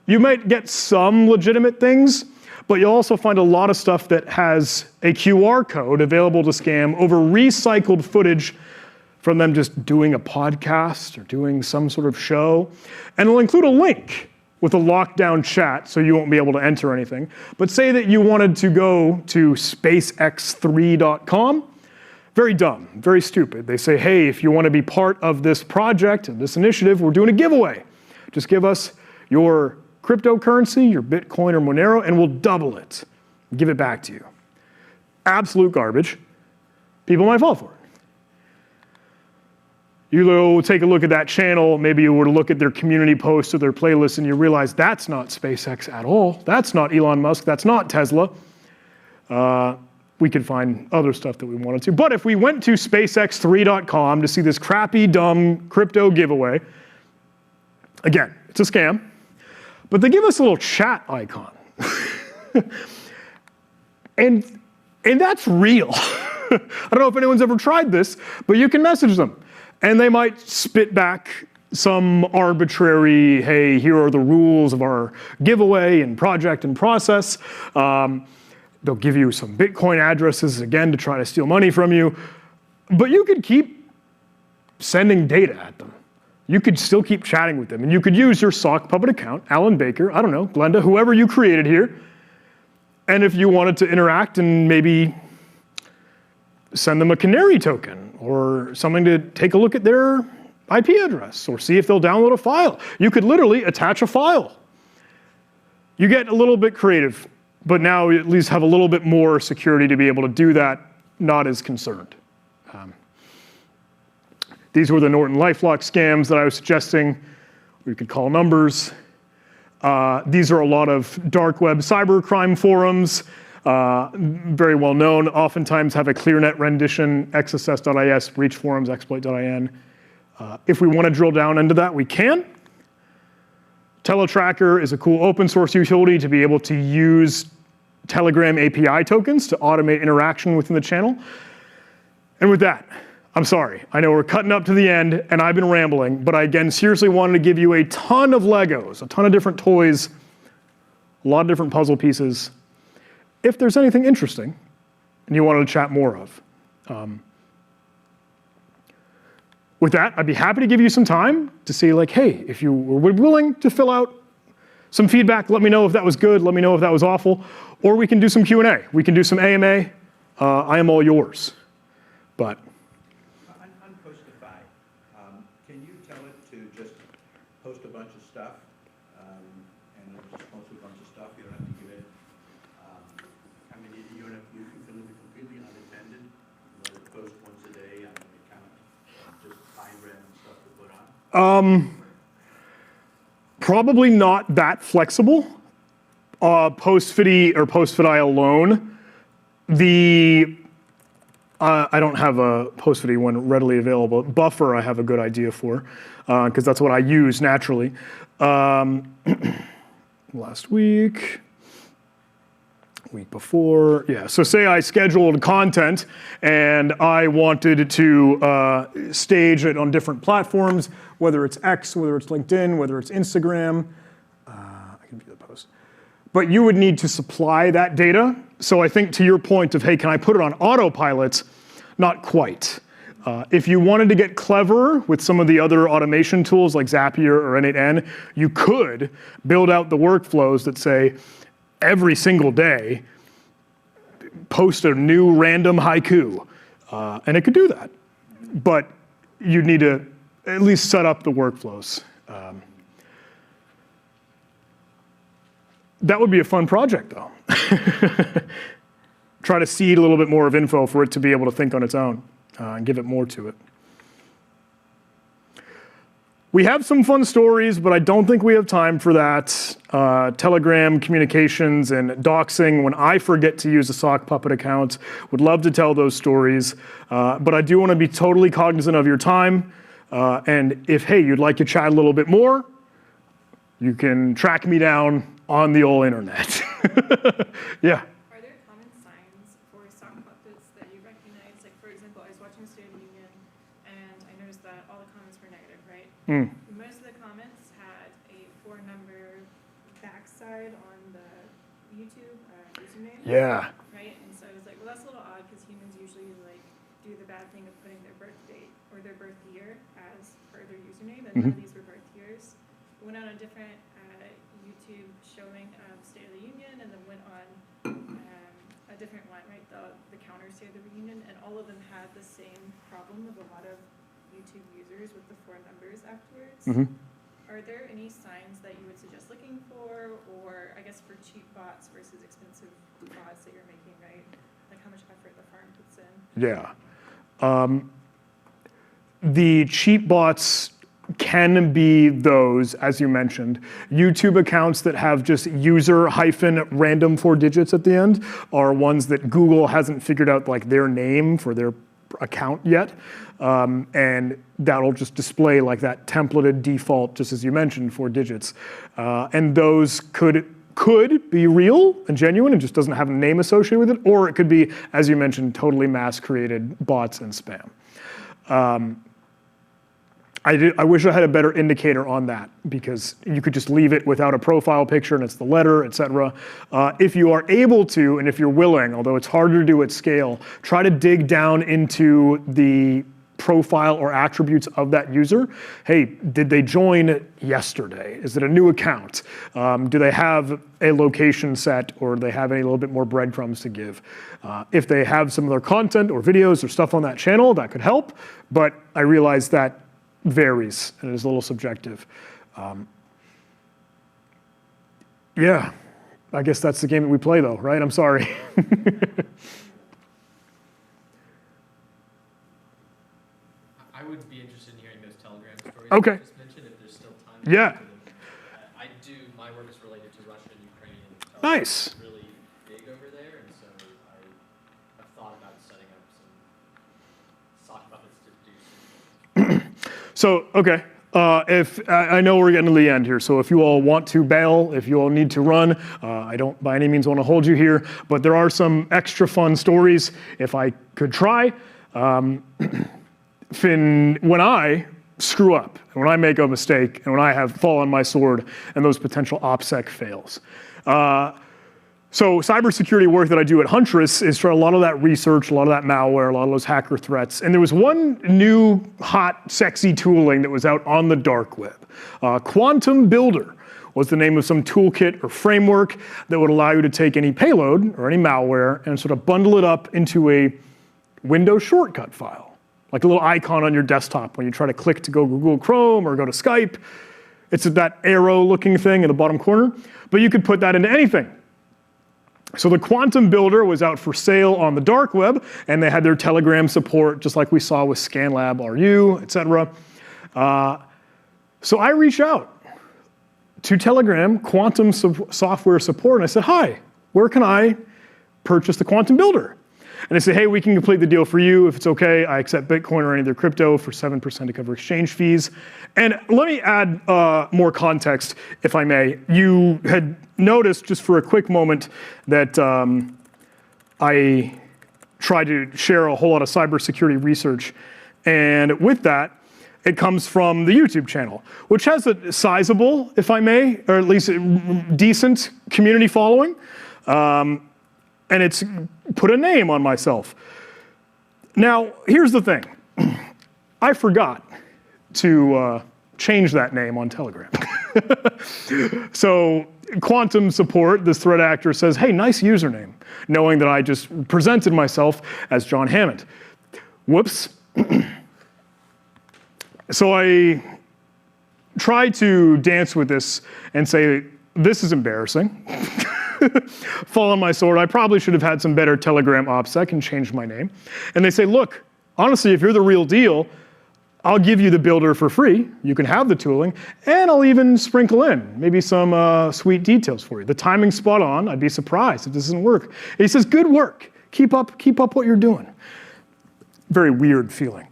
you might get some legitimate things, but you'll also find a lot of stuff that has a QR code available to scam over recycled footage from them just doing a podcast or doing some sort of show. And it'll include a link with a lockdown chat, so you won't be able to enter anything. But say that you wanted to go to spacex3.com. Very dumb, very stupid. They say, hey, if you want to be part of this project, this initiative, we're doing a giveaway. Just give us your cryptocurrency, your Bitcoin or Monero, and we'll double it, give it back to you. Absolute garbage. People might fall for it. You go take a look at that channel, maybe you were to look at their community posts or their playlists and you realize that's not SpaceX at all. That's not Elon Musk, that's not Tesla. We could find other stuff that we wanted to. But if we went to SpaceX3.com to see this crappy, dumb crypto giveaway, again, it's a scam, but they give us a little chat icon. and that's real. I don't know if anyone's ever tried this, but you can message them. And they might spit back some arbitrary, hey, here are the rules of our giveaway and project and process. They'll give you some Bitcoin addresses, again, to try to steal money from you. But you could keep sending data at them. You could still keep chatting with them. And you could use your sock puppet account, Alan Baker, I don't know, Glenda, whoever you created here. And if you wanted to interact and maybe send them a canary token or something to take a look at their IP address or see if they'll download a file. You could literally attach a file. You get a little bit creative, but now you at least have a little bit more security to be able to do that, not as concerned. These were the Norton LifeLock scams that I was suggesting. We could call numbers. These are a lot of dark web cybercrime forums. Very well known, oftentimes have a ClearNet rendition, XSS.is, breach forums, exploit.in. If we want to drill down into that, we can. Teletracker is a cool open source utility to be able to use Telegram API tokens to automate interaction within the channel. And with that, I'm sorry, I know we're cutting up to the end and I've been rambling, but I again seriously wanted to give you a ton of Legos, a ton of different toys, a lot of different puzzle pieces. If there's anything interesting and you wanted to chat more of. With that, I'd be happy to give you some time to see like, hey, if you were willing to fill out some feedback, let me know if that was good, let me know if that was awful, or we can do some Q&A. We can do some AMA. I am all yours. But On Postify, can you tell it to just post a bunch of stuff, and it'll just post a bunch of stuff? You don't have to give it. I mean, you can leave it completely unattended. Let it post once a day, and it kind of just find random stuff to put on. Probably not that flexible. Postfidi or Postfidi alone, I don't have a Postfidi one readily available. Buffer I have a good idea for, because that's what I use naturally. Last week before, yeah. So say I scheduled content and I wanted to stage it on different platforms, whether it's X, whether it's LinkedIn, whether it's Instagram. I can view the post. But you would need to supply that data. So I think to your point of, hey, can I put it on autopilot? Not quite. If you wanted to get clever with some of the other automation tools like Zapier or N8N, you could build out the workflows that say, every single day, post a new random haiku. And it could do that. But you'd need to at least set up the workflows. That would be a fun project, though. Try to seed a little bit more of info for it to be able to think on its own and give it more to it. We have some fun stories, but I don't think we have time for that. Telegram communications and doxing when I forget to use a sock puppet account. Would love to tell those stories, but I do want to be totally cognizant of your time. And if, hey, you'd like to chat a little bit more, you can track me down on the old internet. Yeah. Are there common signs for sock puppets that you recognize? Like, for example, I was watching State of the Union, and I noticed that all the comments were negative, right? Most of the comments had a 4-number backside on the YouTube username. Yeah. Right? And so I was like, well, that's a little odd, because humans usually, like, do the bad thing of putting their birth date or their birth year as per their username, and none of these were birth years. Went on a different YouTube showing State of the Union, and then went on a different one, right, the counter State of the Union, and all of them had the same problem of a lot of YouTube users with the 4 numbers afterwards. are there any signs that you would suggest looking for, or I guess for cheap bots versus expensive bots that you're making, right? Like how much effort the farm puts in? Yeah. The cheap bots can be those, as you mentioned. YouTube accounts that have just user hyphen random 4 digits at the end are ones that Google hasn't figured out like their name for their account yet. And that'll just display like that templated default, just as you mentioned, 4 digits. And those could be real and genuine and just doesn't have a name associated with it, or it could be, as you mentioned, totally mass-created bots and spam. I wish I had a better indicator on that, because you could just leave it without a profile picture and it's the letter, etc. If you are able to, and if you're willing, although it's harder to do at scale, try to dig down into the profile or attributes of that user. Hey, did they join yesterday? Is it a new account? Do they have a location set, or do they have any little bit more breadcrumbs to give? If they have some of their content or videos or stuff on that channel, that could help, but I realize that varies and is a little subjective. Yeah, I guess that's the game that we play though, right? I'm sorry. I would be interested in hearing those Telegram stories Okay. you just mentioned, if there's still time. Yeah. My work is related to Russia and Ukraine. And Nice. It's really big over there, and so I've thought about setting up some sock puppets to do some. So, okay. If I know we're getting to the end here, so if you all want to bail, if you all need to run, I don't by any means want to hold you here, but there are some extra fun stories if I could try. Finn, when I screw up, and when I make a mistake, and when I have fall on my sword, and those potential OPSEC fails. So cybersecurity work that I do at Huntress is for a lot of that research, a lot of that malware, a lot of those hacker threats. And there was one new, hot, sexy tooling that was out on the dark web. Quantum Builder was the name of some toolkit or framework that would allow you to take any payload or any malware and sort of bundle it up into a Windows shortcut file, like a little icon on your desktop when you try to click to go Google Chrome or go to Skype. It's that arrow-looking thing in the bottom corner, but you could put that into anything. So the Quantum Builder was out for sale on the dark web, and they had their Telegram support, just like we saw with ScanLab RU, etc. So I reached out to Telegram Quantum Software Support, and I said, hi, where can I purchase the Quantum Builder? And they say, hey, we can complete the deal for you. If it's okay, I accept Bitcoin or any other crypto for 7% to cover exchange fees. And let me add more context, if I may. You had noticed, just for a quick moment, that I tried to share a whole lot of cybersecurity research. And with that, it comes from the YouTube channel, which has a sizable, if I may, or at least a decent community following. And it's put a name on myself. Now, here's the thing. I forgot to change that name on Telegram. So Quantum Support, this threat actor, says, hey, nice username, knowing that I just presented myself as John Hammond. Whoops. So I tried to dance with this and say, this is embarrassing. Fall on my sword. I probably should have had some better Telegram OPSEC and changed my name. And they say, look, honestly, if you're the real deal, I'll give you the builder for free. You can have the tooling, and I'll even sprinkle in maybe some sweet details for you. The timing's spot on. I'd be surprised if this doesn't work. And he says, good work. Keep up what you're doing. Very weird feeling.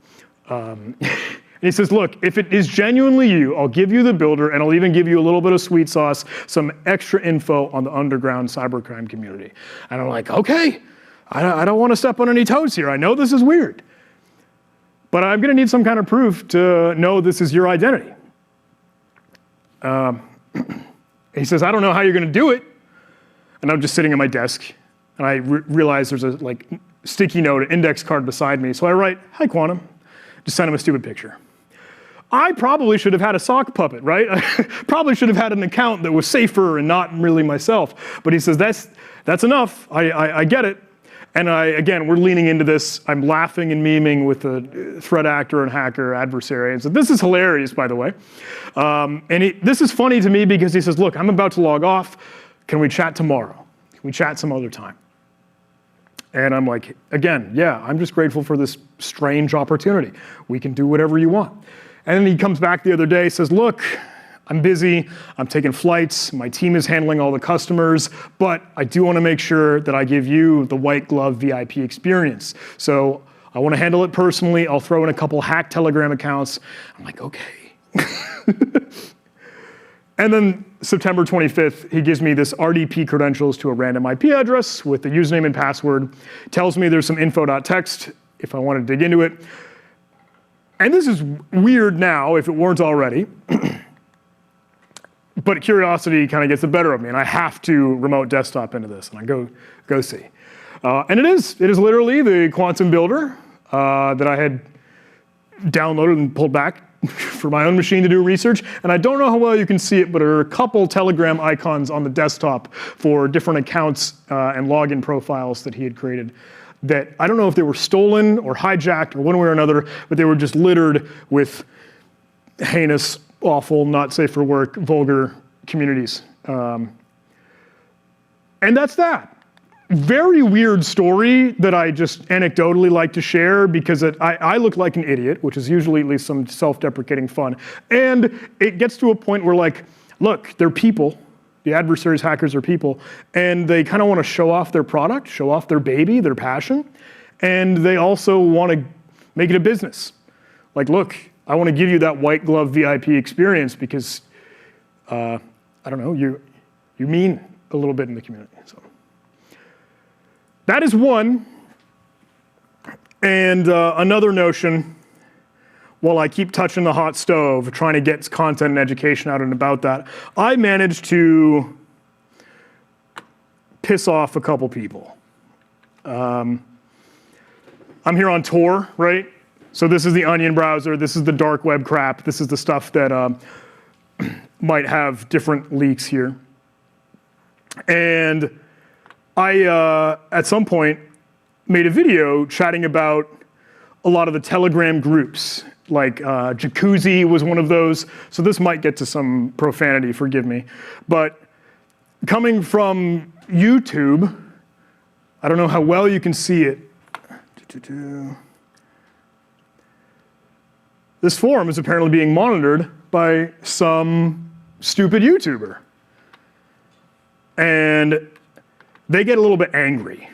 And he says, look, if it is genuinely you, I'll give you the builder, and I'll even give you a little bit of sweet sauce, some extra info on the underground cybercrime community. And I'm like, okay, I don't want to step on any toes here. I know this is weird. But I'm going to need some kind of proof to know this is your identity. He says, I don't know how you're going to do it. And I'm just sitting at my desk, and I realize there's a sticky note, an index card beside me. So I write, hi, Quantum. Just send him a stupid picture. I probably should have had a sock puppet, right? I probably should have had an account that was safer and not really myself. But he says, that's enough. I get it. And again, we're leaning into this. I'm laughing and memeing with the threat actor and hacker adversary. And so this is hilarious, by the way. This is funny to me because he says, look, I'm about to log off. Can we chat tomorrow? Can we chat some other time? And I'm like, again, yeah, I'm just grateful for this strange opportunity. We can do whatever you want. And then he comes back the other day, says, look, I'm busy, I'm taking flights, my team is handling all the customers, but I do want to make sure that I give you the white glove VIP experience. So I want to handle it personally. I'll throw in a couple hacked Telegram accounts. I'm like, okay. And then September 25th, he gives me this RDP credentials to a random IP address with the username and password, tells me there's some info.txt if I want to dig into it. And this is weird now, if it weren't already. But curiosity kind of gets the better of me, and I have to remote desktop into this, and I go see. And it is literally the quantum builder that I had downloaded and pulled back for my own machine to do research. And I don't know how well you can see it, but there are a couple Telegram icons on the desktop for different accounts and login profiles that he had created that I don't know if they were stolen or hijacked or one way or another, but they were just littered with heinous, awful, not safe for work, vulgar communities. And that's that. Very weird story that I just anecdotally like to share because I look like an idiot, which is usually at least some self-deprecating fun. And it gets to a point where, like, look, they're people. The adversaries, hackers are people. And they kind of want to show off their product, show off their baby, their passion. And they also want to make it a business. Like, look, I want to give you that white glove VIP experience because, I don't know, you mean a little bit in the community. So that is one. And another notion, while I keep touching the hot stove, trying to get content and education out and about that, I managed to piss off a couple people. I'm here on Tor, right? So this is the Onion browser, this is the dark web crap, this is the stuff that might have different leaks here. And I, at some point, made a video chatting about a lot of the Telegram groups, like Jacuzzi was one of those, so this might get to some profanity, forgive me. But coming from YouTube, I don't know how well you can see it. This forum is apparently being monitored by some stupid YouTuber. And they get a little bit angry.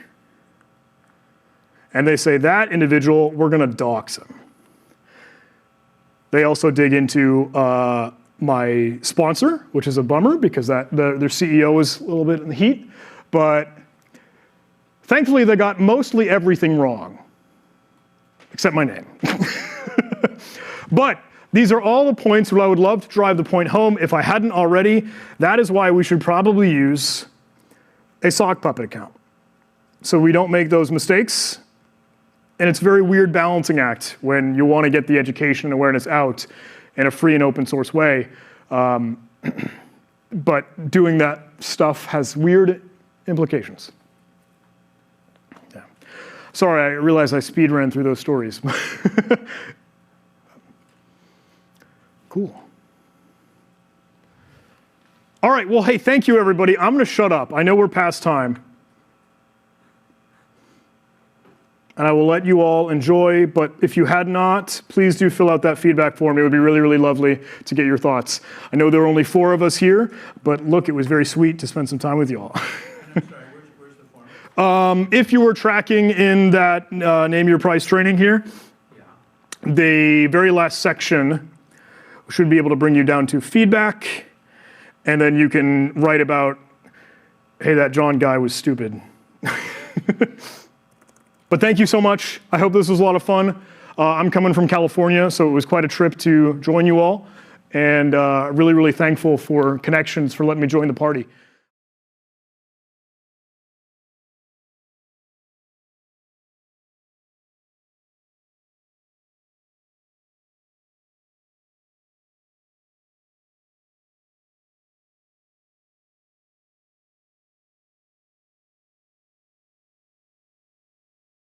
And they say, that individual, we're going to dox him. They also dig into my sponsor, which is a bummer because their CEO was a little bit in the heat. But thankfully, they got mostly everything wrong, except my name. But these are all the points where I would love to drive the point home if I hadn't already. That is why we should probably use a sock puppet account, so we don't make those mistakes. And it's a very weird balancing act when you want to get the education and awareness out in a free and open source way. But doing that stuff has weird implications. Yeah. Sorry, I realize I speed ran through those stories. Cool. All right, well, hey, thank you, everybody. I'm going to shut up. I know we're past time. And I will let you all enjoy, but if you had not, please do fill out that feedback form. It would be really, really lovely to get your thoughts. I know there are only 4 of us here, but look, it was very sweet to spend some time with you all. I'm sorry, where's the form? If you were tracking in that Name Your Price training here, the very last section should be able to bring you down to feedback, and then you can write about, hey, that John guy was stupid. But thank you so much. I hope this was a lot of fun. I'm coming from California, so it was quite a trip to join you all, and really, really thankful for Connections for letting me join the party.